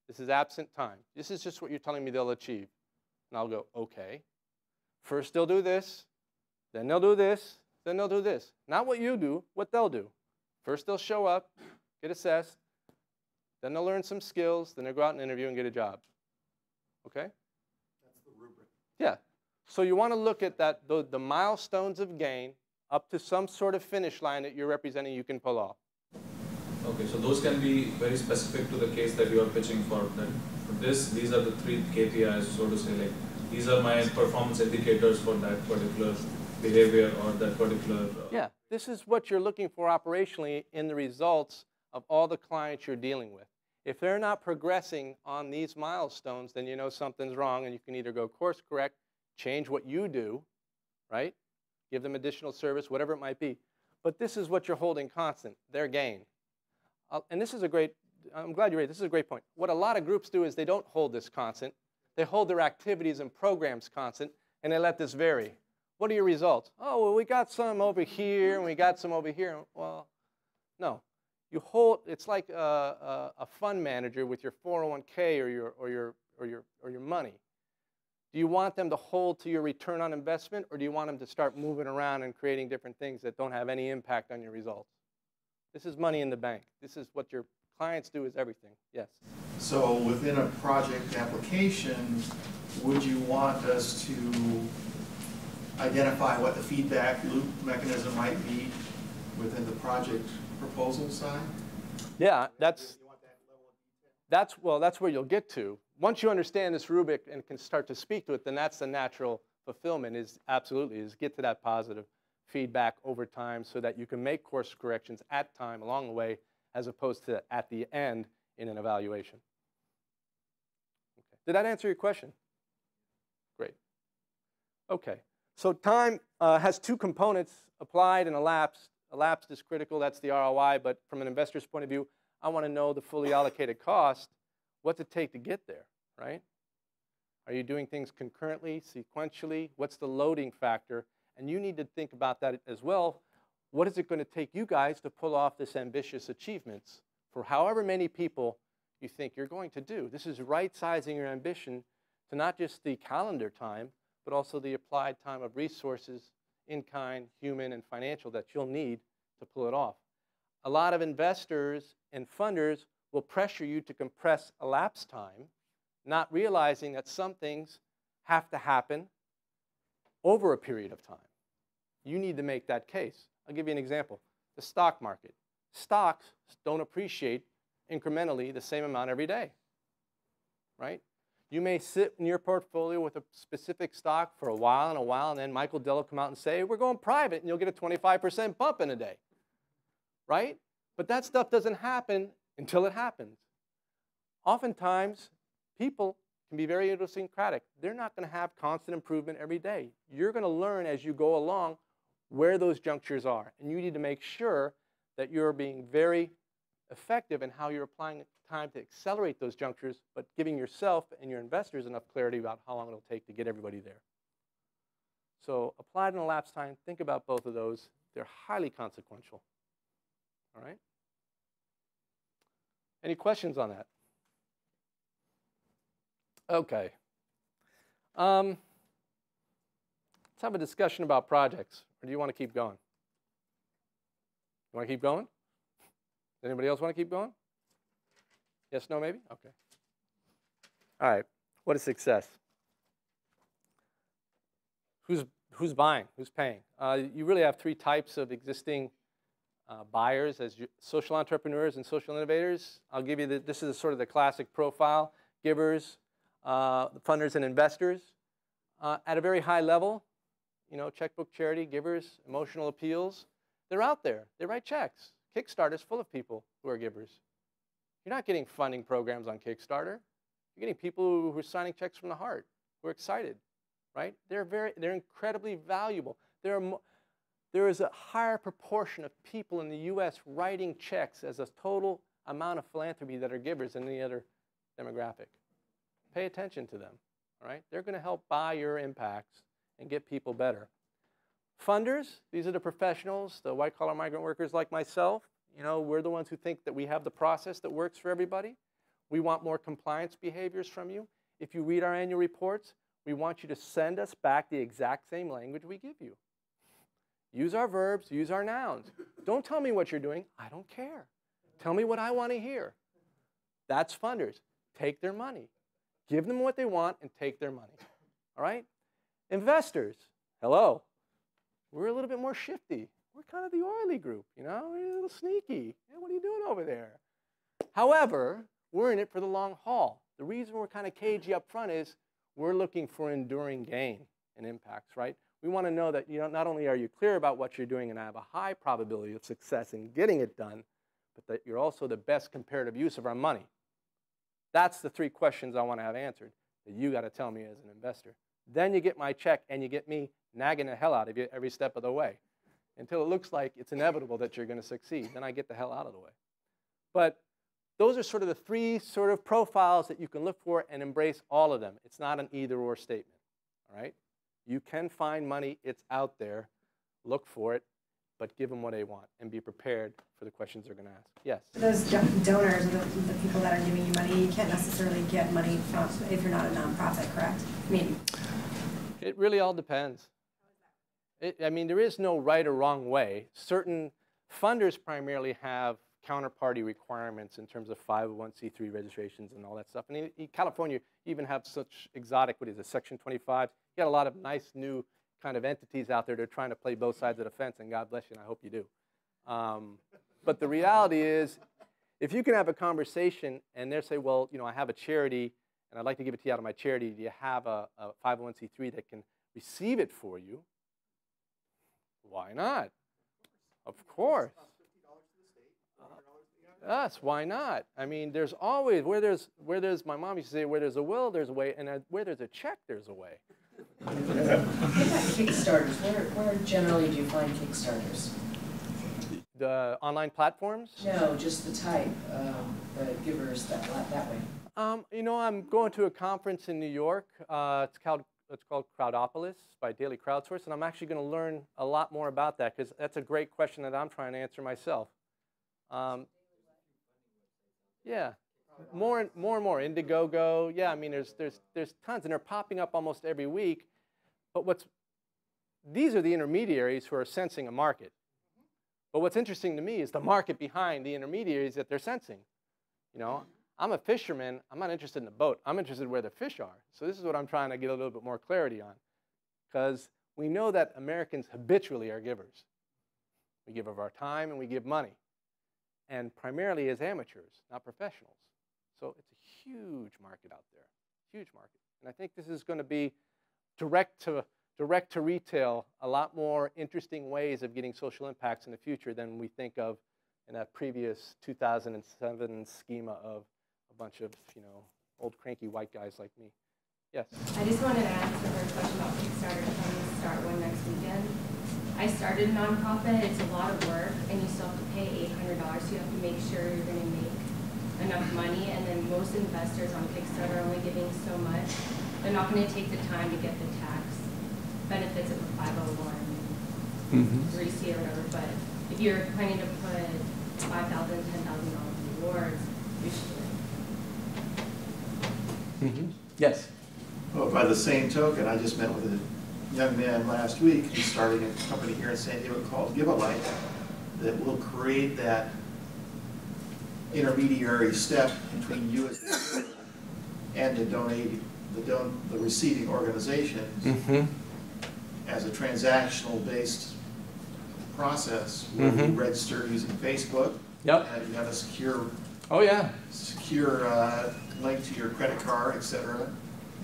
This is absent time. This is just what you're telling me they'll achieve. And I'll go, okay. First they'll do this, then they'll do this, then they'll do this. Not what you do, what they'll do. First they'll show up, get assessed, then they'll learn some skills, then they'll go out and interview and get a job. Okay? That's the rubric. Yeah. So you want to look at that, the milestones of gain up to some sort of finish line that you're representing you can pull off. Okay, so those can be very specific to the case that you are pitching for. That for this, these are the 3 KPIs, so to say, like, these are my performance indicators for that particular behavior or that particular... Yeah, this is what you're looking for operationally in the results of all the clients you're dealing with. If they're not progressing on these milestones, then you know something's wrong, and you can either go course correct, change what you do, right? Give them additional service, whatever it might be. But this is what you're holding constant, their gain. And this is a great, I'm glad you raised, this is a great point. What a lot of groups do is they don't hold this constant. They hold their activities and programs constant, and they let this vary. What are your results? Oh, well, we got some over here, and we got some over here. Well, no. You hold, it's like a fund manager with your 401k or your money. Do you want them to hold to your return on investment, or do you want them to start moving around and creating different things that don't have any impact on your results? This is money in the bank. This is what your clients do is everything. Yes? So within a project application, would you want us to identify what the feedback loop mechanism might be within the project proposal side? Yeah, that's where you'll get to. Once you understand this rubric and can start to speak to it, then that's the natural fulfillment is get to that positive feedback over time so that you can make course corrections at time along the way as opposed to at the end in an evaluation. Okay. Did that answer your question? Great. Okay. So time has 2 components, applied and elapsed. Elapsed is critical, that's the ROI, but from an investor's point of view, I want to know the fully allocated cost, what's it take to get there, right? Are you doing things concurrently, sequentially? What's the loading factor? And you need to think about that as well. What is it going to take you guys to pull off this ambitious achievements for however many people you think you're going to do? This is right-sizing your ambition to not just the calendar time, but also the applied time of resources, in-kind, human, and financial that you'll need to pull it off. A lot of investors and funders will pressure you to compress elapsed time, not realizing that some things have to happen over a period of time. You need to make that case. I'll give you an example. The stock market. stocks don't appreciate incrementally the same amount every day, right? You may sit in your portfolio with a specific stock for a while, and then Michael Dell will come out and say, we're going private, and you'll get a 25% bump in a day, right? But that stuff doesn't happen until it happens. Oftentimes, people can be very idiosyncratic. They're not going to have constant improvement every day. You're going to learn as you go along where those junctures are, and you need to make sure that you're being very effective in how you're applying time to accelerate those junctures, but giving yourself and your investors enough clarity about how long it'll take to get everybody there. So applied and elapsed time, think about both of those. They're highly consequential. All right? Any questions on that? Okay. Let's have a discussion about projects. Or do you want to keep going? You want to keep going? Does anybody else want to keep going? Yes, no, maybe? Okay. All right. What is success? Who's buying? Who's paying? You really have three types of existing buyers as social entrepreneurs and social innovators. I'll give you this is sort of the classic profile: givers, funders, and investors. At a very high level, you know, checkbook charity, givers, emotional appeals. They're out there. They write checks. Kickstarter is full of people who are givers. You're not getting funding programs on Kickstarter. You're getting people who are signing checks from the heart, who are excited, right? They're incredibly valuable. There is a higher proportion of people in the U.S. writing checks as a total amount of philanthropy that are givers than any other demographic. Pay attention to them, all right? They're going to help buy your impacts and get people better. Funders, these are the professionals, the white-collar migrant workers like myself. You know, we're the ones who think that we have the process that works for everybody. We want more compliance behaviors from you. If you read our annual reports, we want you to send us back the exact same language we give you. Use our verbs, use our nouns. Don't tell me what you're doing. I don't care. Tell me what I want to hear. That's funders. Take their money. Give them what they want and take their money. All right? Investors, hello. We're a little bit more shifty. We're kind of the oily group, you know? We're a little sneaky. Yeah, what are you doing over there? However, we're in it for the long haul. The reason we're kind of cagey up front is we're looking for enduring gain and impacts, right? We want to know that not only are you clear about what you're doing and have a high probability of success in getting it done, but that you're also the best comparative use of our money. That's the three questions I want to have answered that you got to tell me as an investor. Then you get my check and you get me nagging the hell out of you every step of the way until it looks like it's inevitable that you're going to succeed. Then I get the hell out of the way. But those are sort of the three sort of profiles that you can look for and embrace all of them. It's not an either-or statement, all right? You can find money. It's out there. Look for it, but give them what they want and be prepared for the questions they're going to ask. Yes? Those donors, or the people that are giving you money, you can't necessarily get money from if you're not a nonprofit, correct? I mean, it really all depends. I mean, there is no right or wrong way. Certain funders primarily have counterparty requirements in terms of 501c3 registrations and all that stuff. And in California, you even have such exotic, what is it, Section 25. You got a lot of nice new kind of entities out there that are trying to play both sides of the fence, and God bless you, and I hope you do. But the reality is, if you can have a conversation and they say, well, you know, I have a charity, and I'd like to give it to you out of my charity. Do you have a 501c3 that can receive it for you? Why not? Of course. Yes, why not? I mean, there's always, where there's, my mom used to say, where there's a will, there's a way, and where there's a check, there's a way. What about Kickstarters? Where generally do you find Kickstarters? The online platforms? No, just the type, the givers that way. You know, I'm going to a conference in New York. It's called Crowdopolis by Daily Crowdsource, and I'm actually going to learn a lot more about that because that's a great question that I'm trying to answer myself. Yeah, more and more. Indiegogo. Yeah, I mean, there's tons, and they're popping up almost every week. But these are the intermediaries who are sensing a market. But what's interesting to me is the market behind the intermediaries that they're sensing. You know, I'm a fisherman. I'm not interested in the boat. I'm interested in where the fish are. So this is what I'm trying to get a little bit more clarity on, because we know that Americans habitually are givers. We give of our time and we give money. and primarily as amateurs, not professionals. So it's a huge market out there, huge market. And I think this is going to be direct to retail, a lot more interesting ways of getting social impacts in the future than we think of in that previous 2007 schema of a bunch of, old cranky white guys like me. Yes? I just wanted to ask the first question about Kickstarter coming to start one next weekend. I started a nonprofit, it's a lot of work, and you still have to pay $800, so you have to make sure you're going to make enough money, and then most investors on Kickstarter are only giving so much. They're not going to take the time to get the tax benefits of a 501 3C or whatever, but if you're planning to put $5,000, $10,000 rewards, you should do it. Yes? Well, by the same token, I just met with a young man last week who's starting a company here in San Diego called Give a Light that will create that intermediary step between you as the and the receiving organizations as a transactional based process where you register using Facebook. Yep. And you have a secure link to your credit card, etc.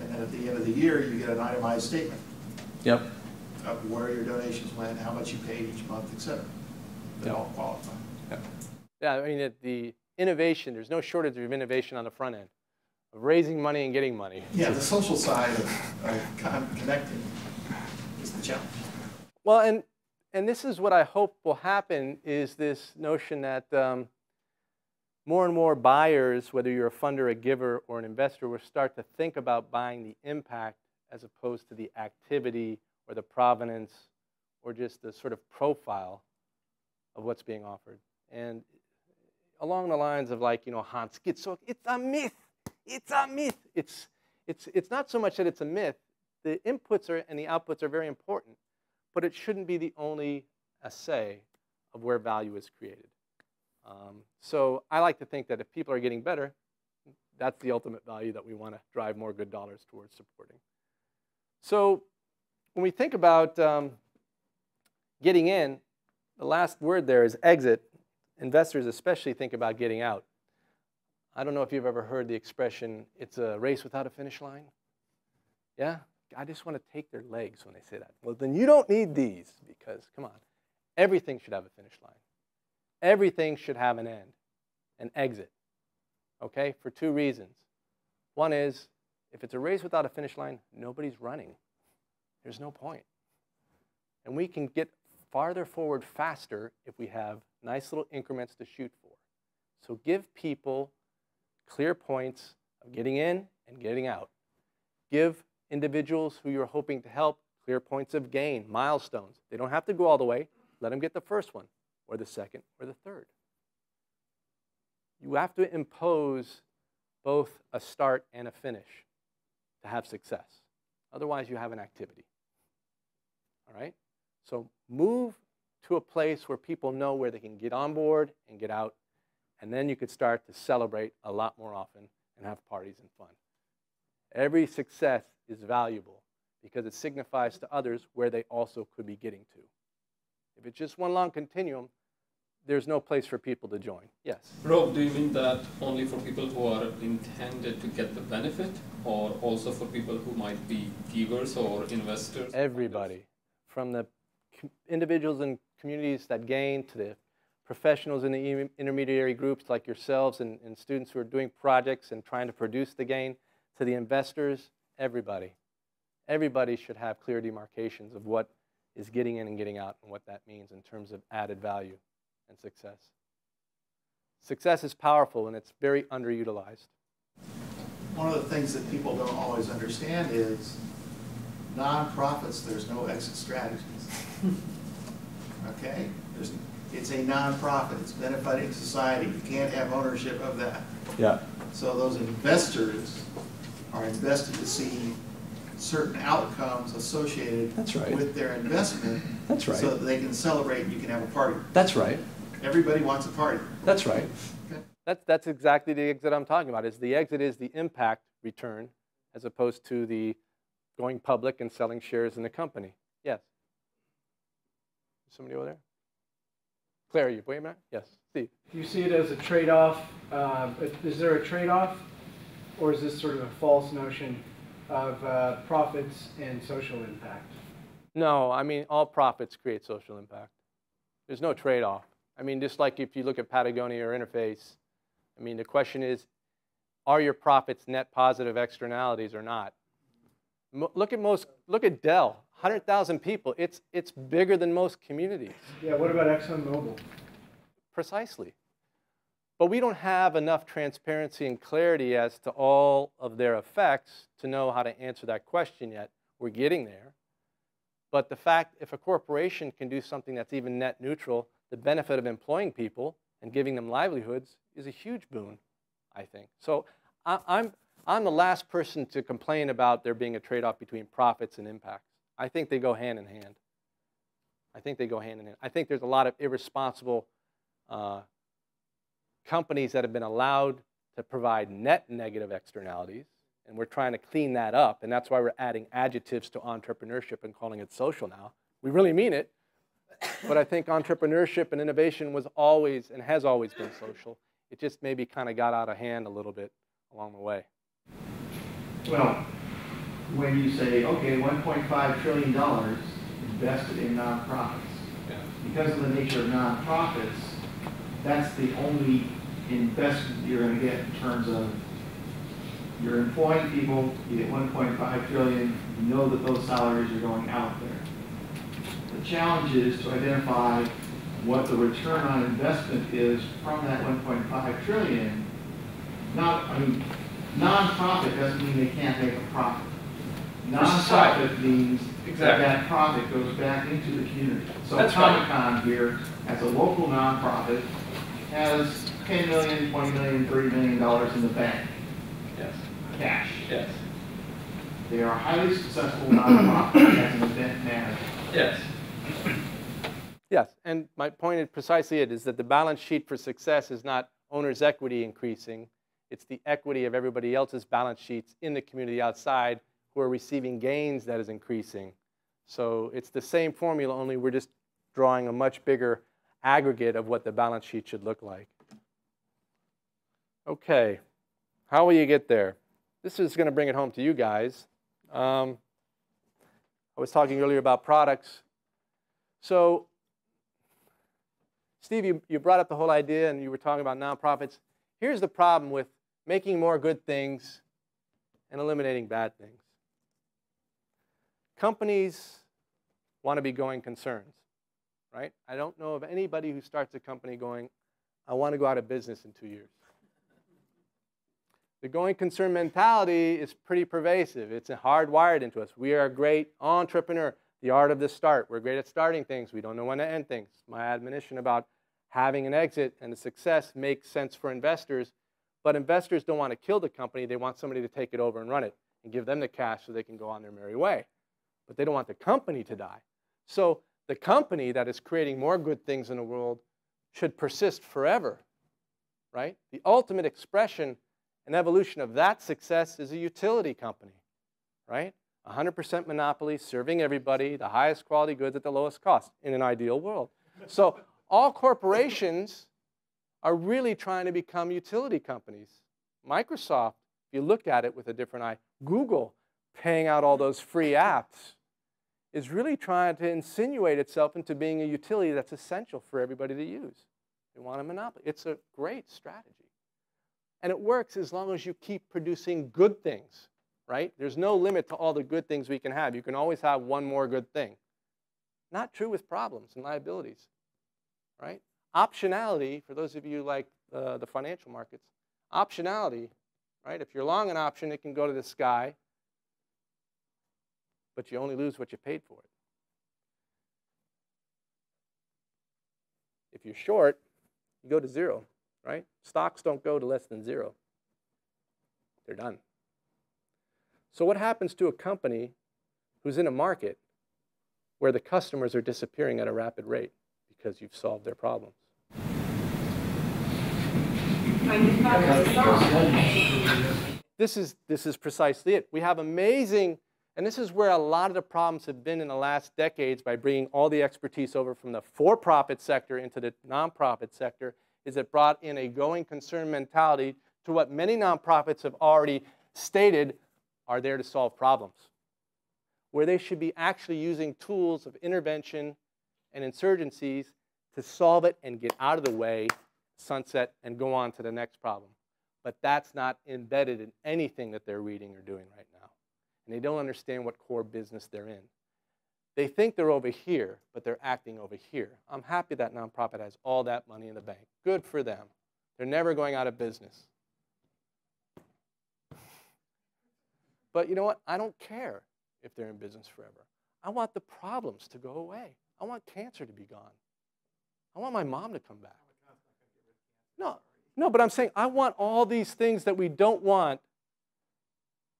And then at the end of the year, you get an itemized statement. Yep. Of where your donations went, how much you paid each month, etc. They all qualify. Yep. Yeah, I mean, the innovation, there's no shortage of innovation on the front end, of raising money and getting money. Yeah, the social side of connecting is the challenge. Well, and this is what I hope will happen, is this notion that more and more buyers, whether you're a funder, a giver, or an investor, will start to think about buying the impact as opposed to the activity or the provenance or just the sort of profile of what's being offered. And along the lines of, like, Hans Schizo, it's a myth. It's a myth. It's not so much that it's a myth. The inputs and the outputs are very important, but it shouldn't be the only assay of where value is created. So I like to think that if people are getting better, that's the ultimate value that we want to drive more good dollars towards supporting. So when we think about getting in, the last word there is exit. Investors especially think about getting out. I don't know if you've ever heard the expression, it's a race without a finish line. Yeah? I just want to take their legs when they say that. Well, then you don't need these, because, come on, everything should have a finish line. Everything should have an end, an exit, okay, for two reasons. One is, if it's a race without a finish line, nobody's running. There's no point. And we can get farther forward faster if we have nice little increments to shoot for. So give people clear points of getting in and getting out. Give individuals who you're hoping to help clear points of gain, milestones. They don't have to go all the way. Let them get the first one, or the second, or the third. You have to impose both a start and a finish to have success. Otherwise, you have an activity. All right? So move to a place where people know where they can get on board and get out, and then you could start to celebrate a lot more often and have parties and fun. Every success is valuable because it signifies to others where they also could be getting to. If it's just one long continuum, there's no place for people to join. Yes? Rob, do you mean that only for people who are intended to get the benefit, or also for people who might be givers or investors? Everybody, from the individuals and communities that gain to the professionals in the intermediary groups like yourselves and students who are doing projects and trying to produce the gain, to the investors, everybody. Everybody should have clear demarcations of what is getting in and getting out and what that means in terms of added value and success. Success is powerful and it's very underutilized. One of the things that people don't always understand is nonprofits, there's no exit strategies. Okay? It's a nonprofit. It's benefiting society. You can't have ownership of that. Yeah. So those investors are invested to see certain outcomes associated with their investment. That's right. So that they can celebrate and you can have a party. That's right. Everybody wants a party. That's right. Okay. That's exactly the exit I'm talking about. The exit is the impact return as opposed to the going public and selling shares in the company. Yes? Somebody over there? Claire, you wait a minute? Yes, Steve. Do you see it as a trade-off? Is there a trade-off, or is this sort of a false notion of profits and social impact? No, I mean, all profits create social impact. There's no trade-off. I mean, just like if you look at Patagonia or Interface, I mean, the question is, are your profits net positive externalities or not? Look at Dell, 100,000 people. It's bigger than most communities. Yeah, what about ExxonMobil? Precisely. But we don't have enough transparency and clarity as to all of their effects to know how to answer that question yet. We're getting there. But the fact, if a corporation can do something that's even net neutral, the benefit of employing people and giving them livelihoods is a huge boon, I think. So I'm the last person to complain about there being a trade-off between profits and impacts. I think they go hand in hand. I think they go hand in hand. I think there's a lot of irresponsible companies that have been allowed to provide net negative externalities, and we're trying to clean that up, and that's why we're adding adjectives to entrepreneurship and calling it social now. We really mean it, but I think entrepreneurship and innovation was always and has always been social. It just maybe kind of got out of hand a little bit along the way. Well, when you say, okay, $1.5 trillion invested in nonprofits, because of the nature of nonprofits, that's the only investment you're going to get in terms of you're employing people, you get $1.5 trillion, you know that those salaries are going out there. The challenge is to identify what the return on investment is from that $1.5 trillion. Nonprofit doesn't mean they can't make a profit. Nonprofit means that profit goes back into the community. So Comic-Con here, as a local nonprofit, has $10 million, $20 million, $30 million in the bank. Yes. Cash. Yes. They are a highly successful nonprofit as an event manager. Yes. Yes, and my point is precisely it, is that the balance sheet for success is not owner's equity increasing. It's the equity of everybody else's balance sheets in the community outside who are receiving gains that is increasing. So it's the same formula, only we're just drawing a much bigger aggregate of what the balance sheet should look like. Okay, how will you get there? This is going to bring it home to you guys. I was talking earlier about products. So, Steve, you brought up the whole idea and you were talking about nonprofits. Here's the problem with making more good things and eliminating bad things. Companies want to be going concerns, right? I don't know of anybody who starts a company going, I want to go out of business in 2 years. The going concern mentality is pretty pervasive. It's hardwired into us. We are a great entrepreneur. The art of the start. We're great at starting things. We don't know when to end things. My admonition about having an exit and a success makes sense for investors, but investors don't want to kill the company. They want somebody to take it over and run it and give them the cash so they can go on their merry way. But they don't want the company to die. So the company that is creating more good things in the world should persist forever, right? The ultimate expression and evolution of that success is a utility company, right? 100% monopoly, serving everybody, the highest quality goods at the lowest cost in an ideal world. So all corporations are really trying to become utility companies. Microsoft, if you look at it with a different eye, Google, paying out all those free apps, is really trying to insinuate itself into being a utility that's essential for everybody to use. They want a monopoly. It's a great strategy. And it works as long as you keep producing good things, right? There's no limit to all the good things we can have. You can always have one more good thing. Not true with problems and liabilities, right? Optionality, for those of you like the financial markets, optionality, right? If you're long an option, it can go to the sky, but you only lose what you paid for it. If you're short, you go to zero, right? Stocks don't go to less than zero. They're done. So what happens to a company who's in a market where the customers are disappearing at a rapid rate because you've solved their problems? This is precisely it. We have amazing And this is where a lot of the problems have been in the last decades by bringing all the expertise over from the for-profit sector into the nonprofit sector, is it brought in a going concern mentality to what many nonprofits have already stated are there to solve problems, where they should be actually using tools of intervention and insurgencies to solve it and get out of the way, sunset, and go on to the next problem. But that's not embedded in anything that they're reading or doing right now. And they don't understand what core business they're in. They think they're over here, but they're acting over here. I'm happy that nonprofit has all that money in the bank. Good for them. They're never going out of business. But you know what? I don't care if they're in business forever. I want the problems to go away. I want cancer to be gone. I want my mom to come back. No, but I'm saying I want all these things that we don't want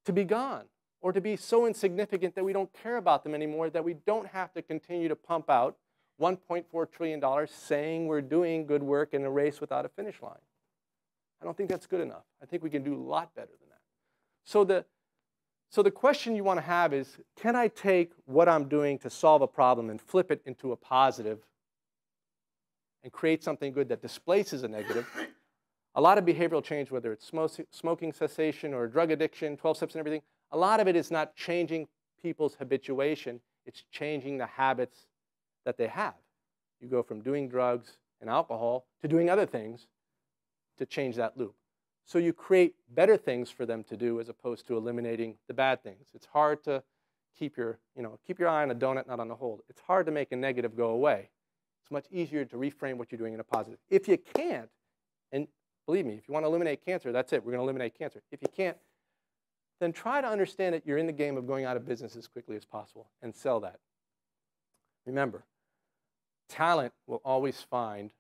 to be gone, or to be so insignificant that we don't care about them anymore, that we don't have to continue to pump out $1.4 trillion saying we're doing good work in a race without a finish line. I don't think that's good enough. I think we can do a lot better than that. So the question you want to have is, can I take what I'm doing to solve a problem and flip it into a positive and create something good that displaces a negative? A lot of behavioral change, whether it's smoking cessation or drug addiction, 12 steps and everything, a lot of it is not changing people's habituation. It's changing the habits that they have. You go from doing drugs and alcohol to doing other things to change that loop. So you create better things for them to do as opposed to eliminating the bad things. It's hard to keep your eye on a donut, not on the hole. It's hard to make a negative go away. It's much easier to reframe what you're doing in a positive. If you can't, and believe me, if you want to eliminate cancer, that's it. We're going to eliminate cancer. If you can't, then try to understand that you're in the game of going out of business as quickly as possible and sell that. Remember, talent will always find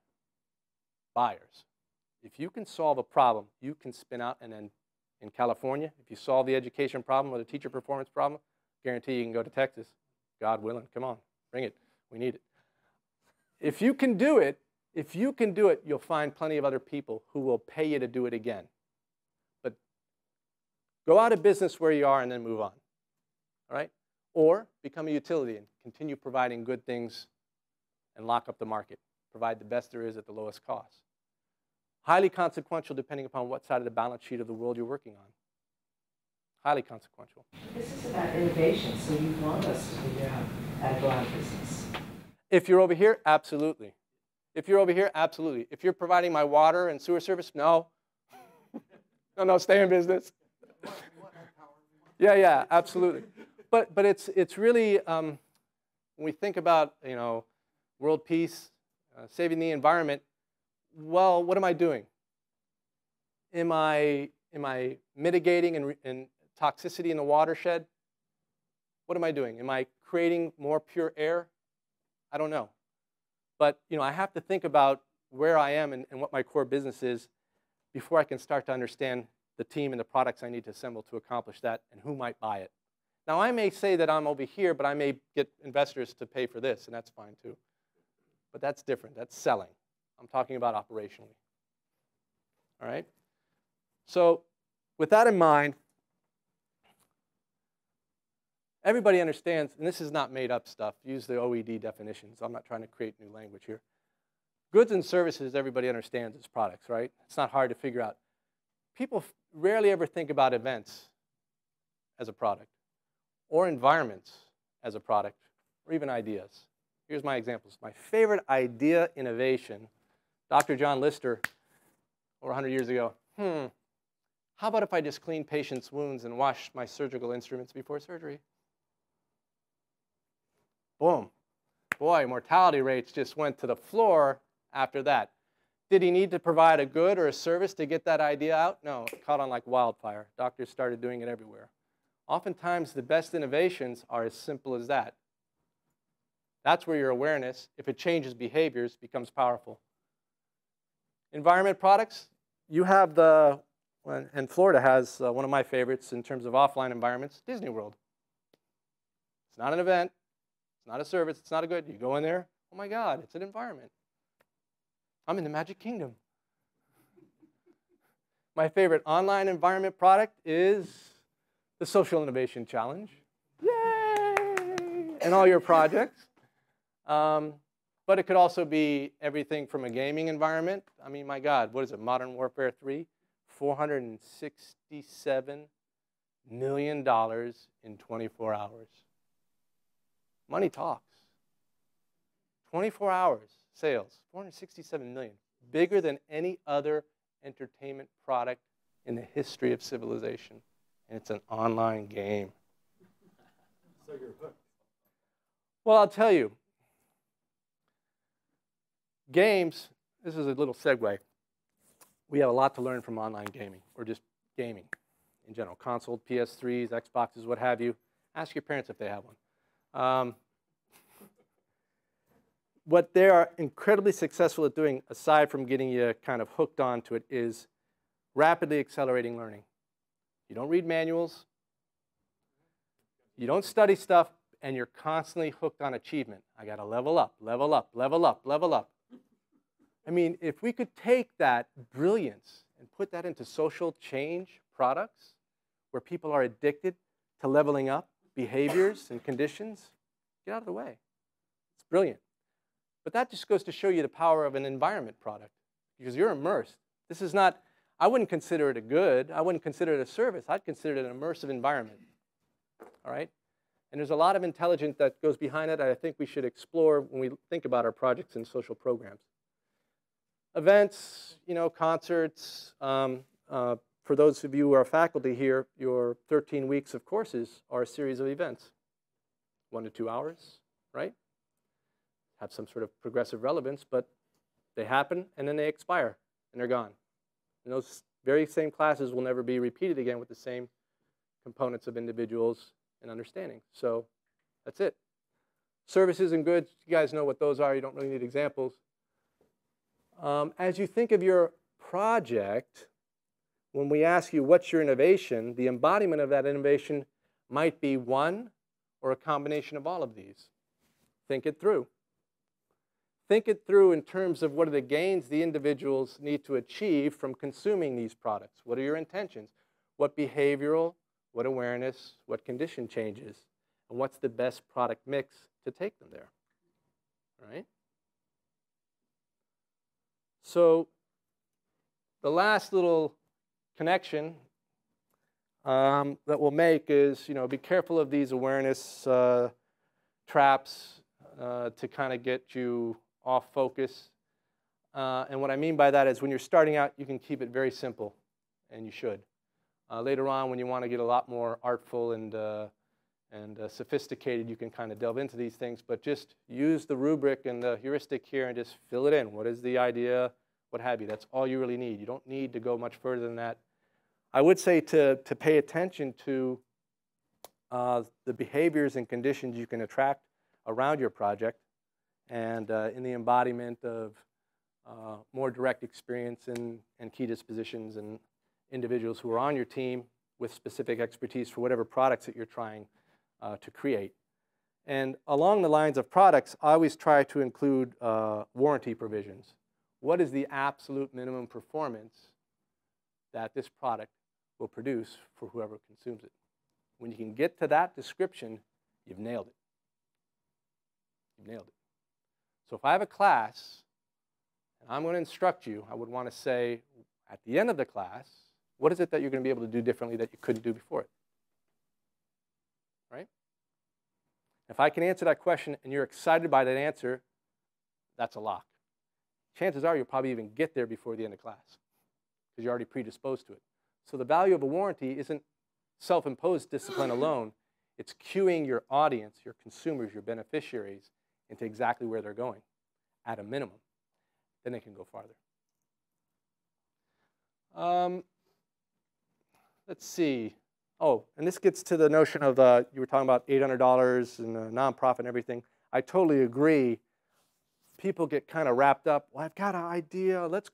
buyers. If you can solve a problem, you can spin out, and then in California, if you solve the education problem or the teacher performance problem, guarantee you can go to Texas. God willing, come on, bring it. We need it. If you can do it, you'll find plenty of other people who will pay you to do it again. But go out of business where you are and then move on, all right? Or become a utility and continue providing good things and lock up the market. Provide the best there is at the lowest cost. Highly consequential depending upon what side of the balance sheet of the world you're working on. Highly consequential. This is about innovation, so you want us to figure out how to go out of business. If you're over here, absolutely. If you're over here, absolutely. If you're providing my water and sewer service, no. No, stay in business. Yeah, absolutely. But it's really, when we think about, world peace, saving the environment, well, what am I doing? Am I mitigating and toxicity in the watershed? What am I doing? Am I creating more pure air? I don't know. But I have to think about where I am and what my core business is before I can start to understand the team and the products I need to assemble to accomplish that and who might buy it. Now, I may say that I'm over here, but I may get investors to pay for this, and that's fine too. But that's different. That's selling. I'm talking about operationally. All right? So with that in mind, everybody understands, and this is not made up stuff. Use the OED definitions. I'm not trying to create new language here. Goods and services, everybody understands as products, right? It's not hard to figure out. People rarely ever think about events as a product, or environments as a product, or even ideas. Here's my examples. My favorite idea innovation, Dr. John Lister, over 100 years ago. How about if I just clean patients' wounds and wash my surgical instruments before surgery? Boom. Boy, mortality rates just went to the floor after that. Did he need to provide a good or a service to get that idea out? No, it caught on like wildfire. Doctors started doing it everywhere. Oftentimes, the best innovations are as simple as that. That's where your awareness, if it changes behaviors, becomes powerful. Environment products, you have and Florida has one of my favorites in terms of offline environments, Disney World. It's not an event. It's not a service. It's not a good. You go in there, oh my God, it's an environment. I'm in the Magic Kingdom. My favorite online environment product is the Social Innovation Challenge. and all your projects. But it could also be everything from a gaming environment. I mean, my God, what is it, Modern Warfare 3? $467 million in 24 hours. Money talks. 24 hours sales, 467 million. Bigger than any other entertainment product in the history of civilization. And it's an online game. So you're hooked. Well, I'll tell you. Games, this is a little segue. We have a lot to learn from online gaming, or just gaming in general. Console, PS3s, Xboxes, what have you. Ask your parents if they have one. What they are incredibly successful at doing, aside from getting you kind of hooked onto it, is rapidly accelerating learning. You don't read manuals. You don't study stuff, and you're constantly hooked on achievement. I got to level up, level up, level up, level up. I mean, if we could take that brilliance and put that into social change products where people are addicted to leveling up behaviors and conditions, get out of the way. It's brilliant. But that just goes to show you the power of an environment product, because you're immersed. This is not, I wouldn't consider it a good, I wouldn't consider it a service, I'd consider it an immersive environment. All right? And there's a lot of intelligence that goes behind it that I think we should explore when we think about our projects and social programs. Events, you know, concerts. For those of you who are faculty here, your 13 weeks of courses are a series of events. 1 to 2 hours, right? Have some sort of progressive relevance, but they happen and then they expire and they're gone. And those very same classes will never be repeated again with the same components of individuals and understanding. So that's it. Services and goods, you guys know what those are. You don't really need examples. As you think of your project, when we ask you what's your innovation, the embodiment of that innovation might be one or a combination of all of these. Think it through. Think it through in terms of what are the gains the individuals need to achieve from consuming these products. What are your intentions? What behavioral, what awareness, what condition changes, and what's the best product mix to take them there, all right? So the last little connection that we'll make is, you know, be careful of these awareness traps to kind of get you off focus. And what I mean by that is when you're starting out, you can keep it very simple, and you should. Later on, when you want to get a lot more artful and sophisticated, you can kind of delve into these things, but just use the rubric and the heuristic here and just fill it in. What is the idea? What have you? That's all you really need. You don't need to go much further than that. I would say to pay attention to the behaviors and conditions you can attract around your project, and in the embodiment of more direct experience and key dispositions and individuals who are on your team with specific expertise for whatever products that you're trying to create. And along the lines of products, I always try to include warranty provisions. What is the absolute minimum performance that this product will produce for whoever consumes it? When you can get to that description, you've nailed it. You've nailed it. So if I have a class and I'm going to instruct you, I would want to say at the end of the class, what is it that you're going to be able to do differently that you couldn't do before it? Right? If I can answer that question and you're excited by that answer, that's a lock. Chances are you'll probably even get there before the end of class because you're already predisposed to it. So the value of a warranty isn't self-imposed discipline alone. It's cueing your audience, your consumers, your beneficiaries into exactly where they're going at a minimum. Then they can go farther. Let's see. Oh, and this gets to the notion of, you were talking about $800 and a nonprofit and everything. I totally agree. People get kind of wrapped up. Well, I've got an idea. Let's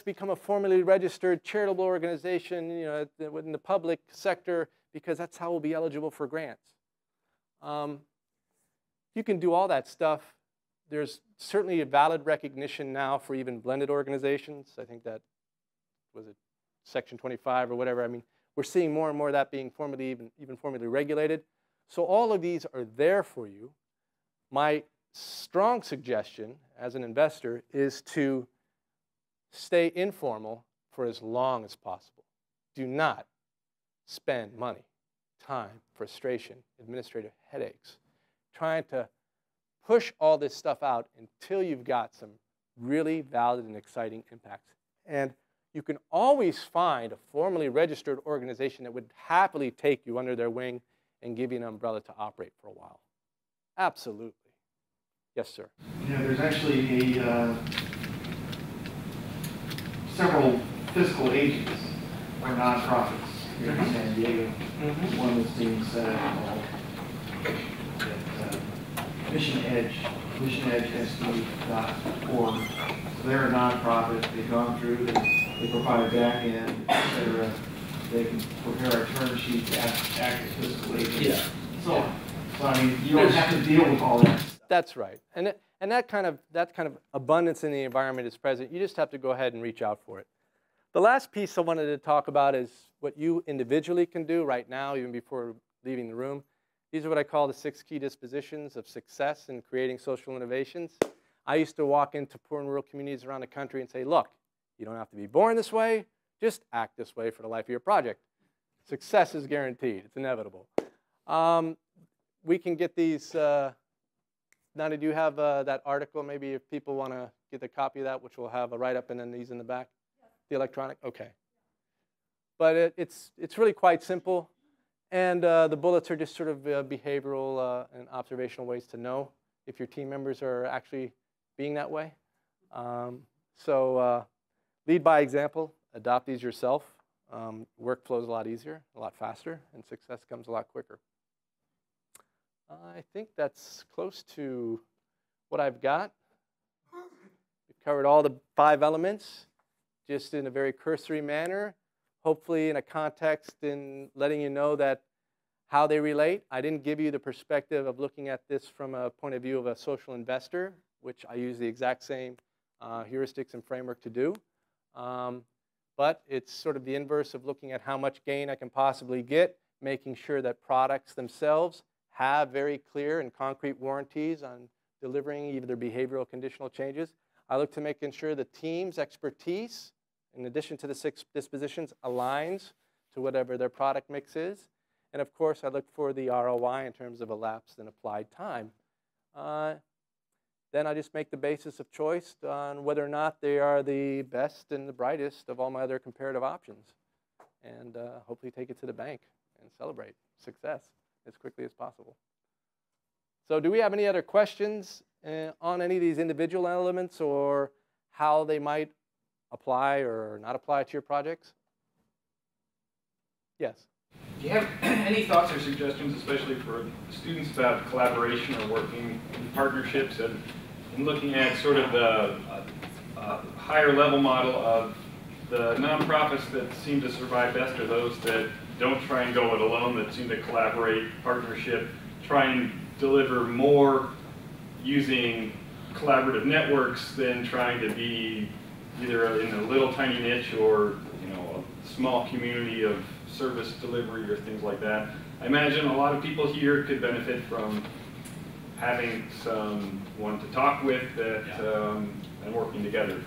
become a formally registered charitable organization, you know, in the public sector, because that's how we'll be eligible for grants. You can do all that stuff. There's certainly a valid recognition now for even blended organizations. I think that was it, Section 25 or whatever. I mean, we're seeing more and more of that being formally, even formally regulated. So all of these are there for you. My strong suggestion as an investor is to stay informal for as long as possible. Do not spend money, time, frustration, administrative headaches, trying to push all this stuff out until you've got some really valid and exciting impacts. And you can always find a formally registered organization that would happily take you under their wing and give you an umbrella to operate for a while. Absolutely. Yes, sir. Yeah, there's actually several fiscal agents or nonprofits here in San Diego. One that's being set up called missionedgesd.org. So they're a nonprofit. They've gone through, they provide a back end, et cetera. They can prepare a term sheet to act as fiscal agent. Yeah. So I mean, you don't have to deal with all that. That's right. And that kind of abundance in the environment is present. You just have to go ahead and reach out for it. The last piece I wanted to talk about is what you individually can do right now, even before leaving the room. These are what I call the 6 key dispositions of success in creating social innovations. I used to walk into poor and rural communities around the country and say, look, you don't have to be born this way, just act this way for the life of your project. Success is guaranteed. It's inevitable. We can get these. Nana, do you have that article? Maybe if people want to get a copy of that, which we'll have a write-up and then these in the back? Yes. The electronic? Okay. But it's really quite simple. And the bullets are just sort of behavioral and observational ways to know if your team members are actually being that way. So lead by example. Adopt these yourself. Work flows a lot easier, a lot faster, and success comes a lot quicker. I think that's close to what I've got. We've covered all the 5 elements, just in a very cursory manner, hopefully in a context in letting you know that how they relate. I didn't give you the perspective of looking at this from a point of view of a social investor, which I use the exact same heuristics and framework to do. But it's sort of the inverse of looking at how much gain I can possibly get, making sure that products themselves have very clear and concrete warranties on delivering either behavioral conditional changes. I look to making sure the team's expertise, in addition to the 6 dispositions, aligns to whatever their product mix is. And of course, I look for the ROI in terms of elapsed and applied time. Then I just make the basis of choice on whether or not they are the best and the brightest of all my other comparative options. And hopefully take it to the bank and celebrate success as quickly as possible. So do we have any other questions on any of these individual elements or how they might apply or not apply to your projects? Yes? Do you have any thoughts or suggestions, especially for students, about collaboration or working in partnerships and looking at sort of the higher level model of the nonprofits that seem to survive best are those that don't try and go it alone, that seem to collaborate, partnership, try and deliver more using collaborative networks than trying to be either in a little tiny niche or a small community of service delivery or things like that. I imagine a lot of people here could benefit from having someone to talk with that, and working together.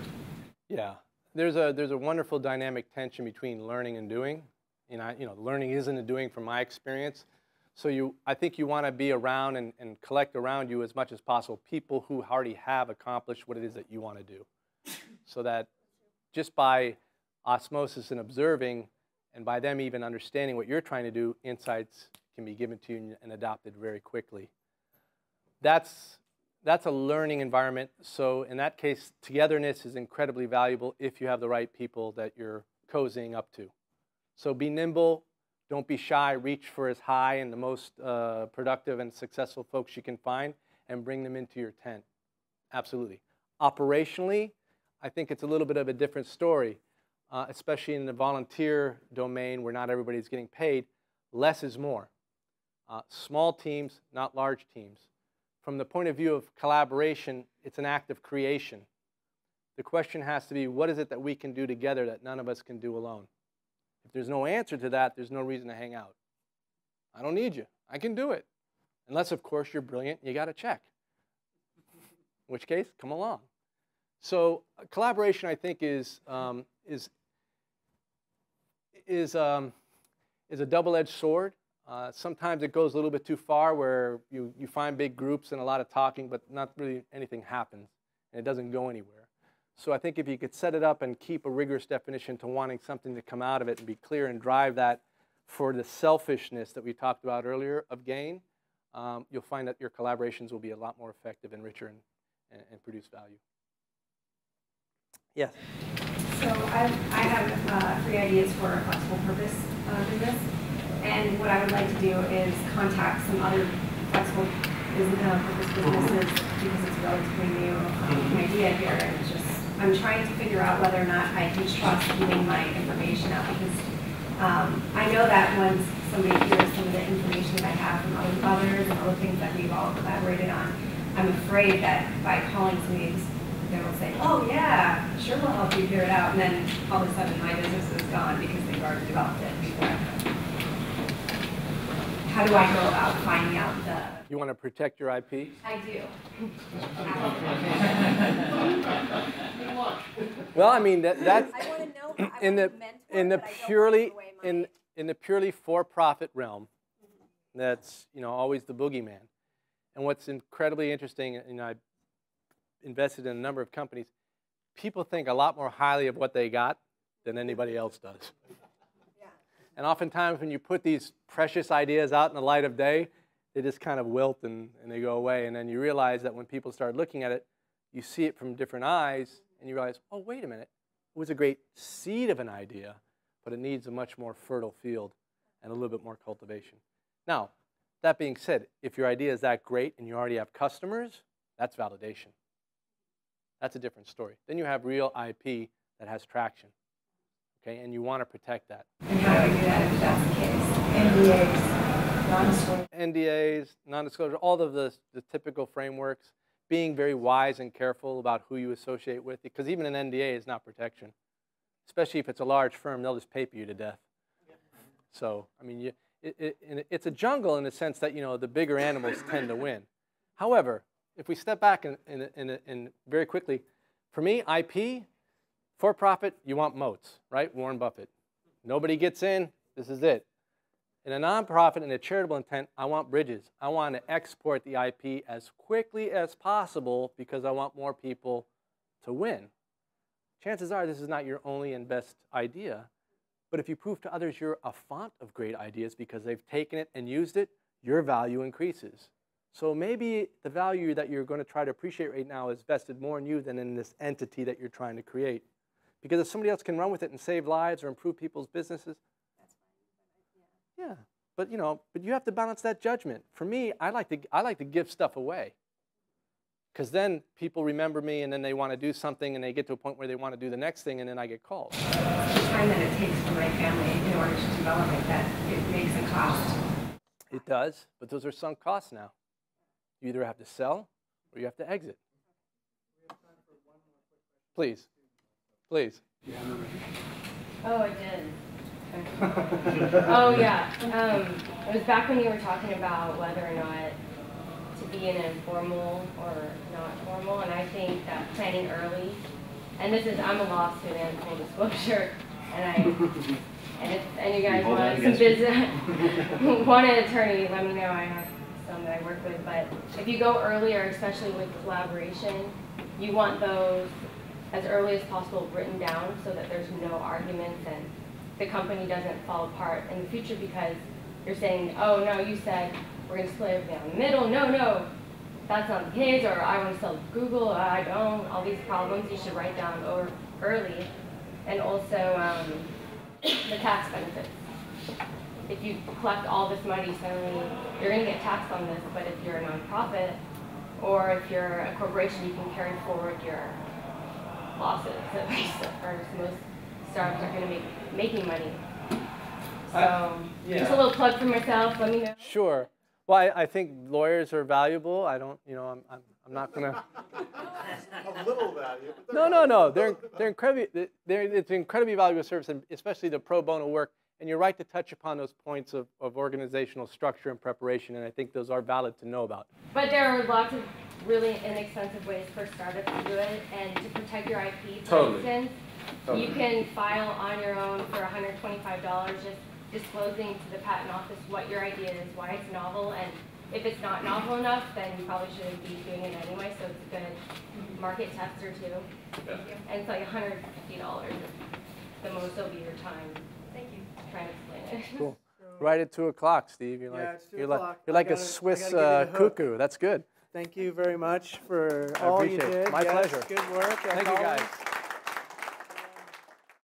Yeah, there's a wonderful dynamic tension between learning and doing. Learning isn't a doing from my experience. So I think you want to be around and collect around you as much as possible people who already have accomplished what it is that you want to do. So that just by osmosis and observing, and by them even understanding what you're trying to do, insights can be given to you and adopted very quickly. That's a learning environment. So in that case, togetherness is incredibly valuable if you have the right people that you're cozying up to. So be nimble, don't be shy, reach for as high and the most productive and successful folks you can find and bring them into your tent. Absolutely. Operationally, I think it's a little bit of a different story, especially in the volunteer domain where not everybody's getting paid. Less is more. Small teams, not large teams. From the point of view of collaboration, it's an act of creation. The question has to be, what is it that we can do together that none of us can do alone? If there's no answer to that, there's no reason to hang out. I don't need you. I can do it. Unless, of course, you're brilliant and you got a check. In which case, come along. So collaboration, I think, is a double-edged sword. Sometimes it goes a little bit too far where you find big groups and a lot of talking, but not really anything happens, and it doesn't go anywhere. So I think if you could set it up and keep a rigorous definition to wanting something to come out of it and be clear and drive that for the selfishness that we talked about earlier of gain, you'll find that your collaborations will be a lot more effective and richer and produce value. Yes? So I have 3 ideas for a flexible purpose business. And what I would like to do is contact some other flexible purpose businesses because it's a relatively new idea here. And it's just, I'm trying to figure out whether or not I can trust giving my information out because I know that once somebody hears some of the information that I have from others and other things that we've all collaborated on, I'm afraid that by calling somebody, they will say, oh yeah, sure we'll help you figure it out. And then all of a sudden my business is gone because they've already developed it before I could. How do I go about finding out the... You want to protect your IP? I do. Well, I mean, that's I want to know, in the purely for-profit realm, that's always the boogeyman. And what's incredibly interesting, I've invested in a number of companies, people think a lot more highly of what they got than anybody else does. And oftentimes when you put these precious ideas out in the light of day, they just kind of wilt and they go away. And then you realize that when people start looking at it, you see it from different eyes, and you realize, oh, wait a minute. It was a great seed of an idea, but it needs a much more fertile field and a little bit more cultivation. Now, that being said, if your idea is that great and you already have customers, that's validation. That's a different story. Then you have real IP that has traction. Okay, and you want to protect that. And how do I do that if that's the case? NDAs, non-disclosure. NDAs, non-disclosure, all of the typical frameworks, being very wise and careful about who you associate with, because even an NDA is not protection. Especially if it's a large firm, they'll just paper you to death. So, I mean, it's a jungle in the sense that, the bigger animals tend to win. However, if we step back and very quickly, for me, IP, for profit, you want moats, right? Warren Buffett. Nobody gets in, this is it. In a nonprofit and a charitable intent, I want bridges. I want to export the IP as quickly as possible because I want more people to win. Chances are this is not your only and best idea, but if you prove to others you're a font of great ideas because they've taken it and used it, your value increases. So maybe the value that you're going to try to appreciate right now is vested more in you than in this entity that you're trying to create. Because if somebody else can run with it and save lives or improve people's businesses, yeah. But but you have to balance that judgment. For me, I like to give stuff away. Because then people remember me and then they want to do something and they get to a point where they want to do the next thing and then I get called. The time that it takes for my family in order to develop it, that it makes a cost. It does, but those are sunk costs now. You either have to sell or you have to exit. Please. Please. Oh, I did. Oh, yeah. It was back when you were talking about whether or not to be in an informal or not formal, and I think that planning early, and I'm a law student, full disclosure, and you guys want some business, want an attorney, let me know. I have some that I work with, but if you go earlier, especially with collaboration, you want those as early as possible written down so that there's no arguments and the company doesn't fall apart in the future because you're saying, oh no, you said we're going to split everything down the middle. No, that's not the case, or I want to sell to Google, I don't. All these problems you should write down early. And also the tax benefits. If you collect all this money, suddenly you're going to get taxed on this, but if you're a nonprofit or if you're a corporation, you can carry forward your losses, at least at first. Most startups are going to be making money. So just a little plug for myself, let me know. Sure. Well, I think lawyers are valuable. I don't, I'm not going to. A little value. No. They're incredibly, it's an incredibly valuable service, and especially the pro bono work. And you're right to touch upon those points of organizational structure and preparation, and I think those are valid to know about. But there are lots of really inexpensive ways for startups to do it, and to protect your IP, for instance, you can file on your own for $125, just disclosing to the patent office what your idea is, why it's novel, and if it's not novel enough, then you probably shouldn't be doing it anyway, so it's a good market tester too. Yeah. And it's like $150. The most will be your time. Thank you. Trying to explain it. Cool. Right at 2 o'clock, Steve. You're Yeah, like, it's 2 you're o'clock. like, you're like a I Swiss gotta give you the hook. cuckoo. That's good. Thank you very much for I all you appreciate it. did. My Yes, pleasure. Good work. Thank you, guys.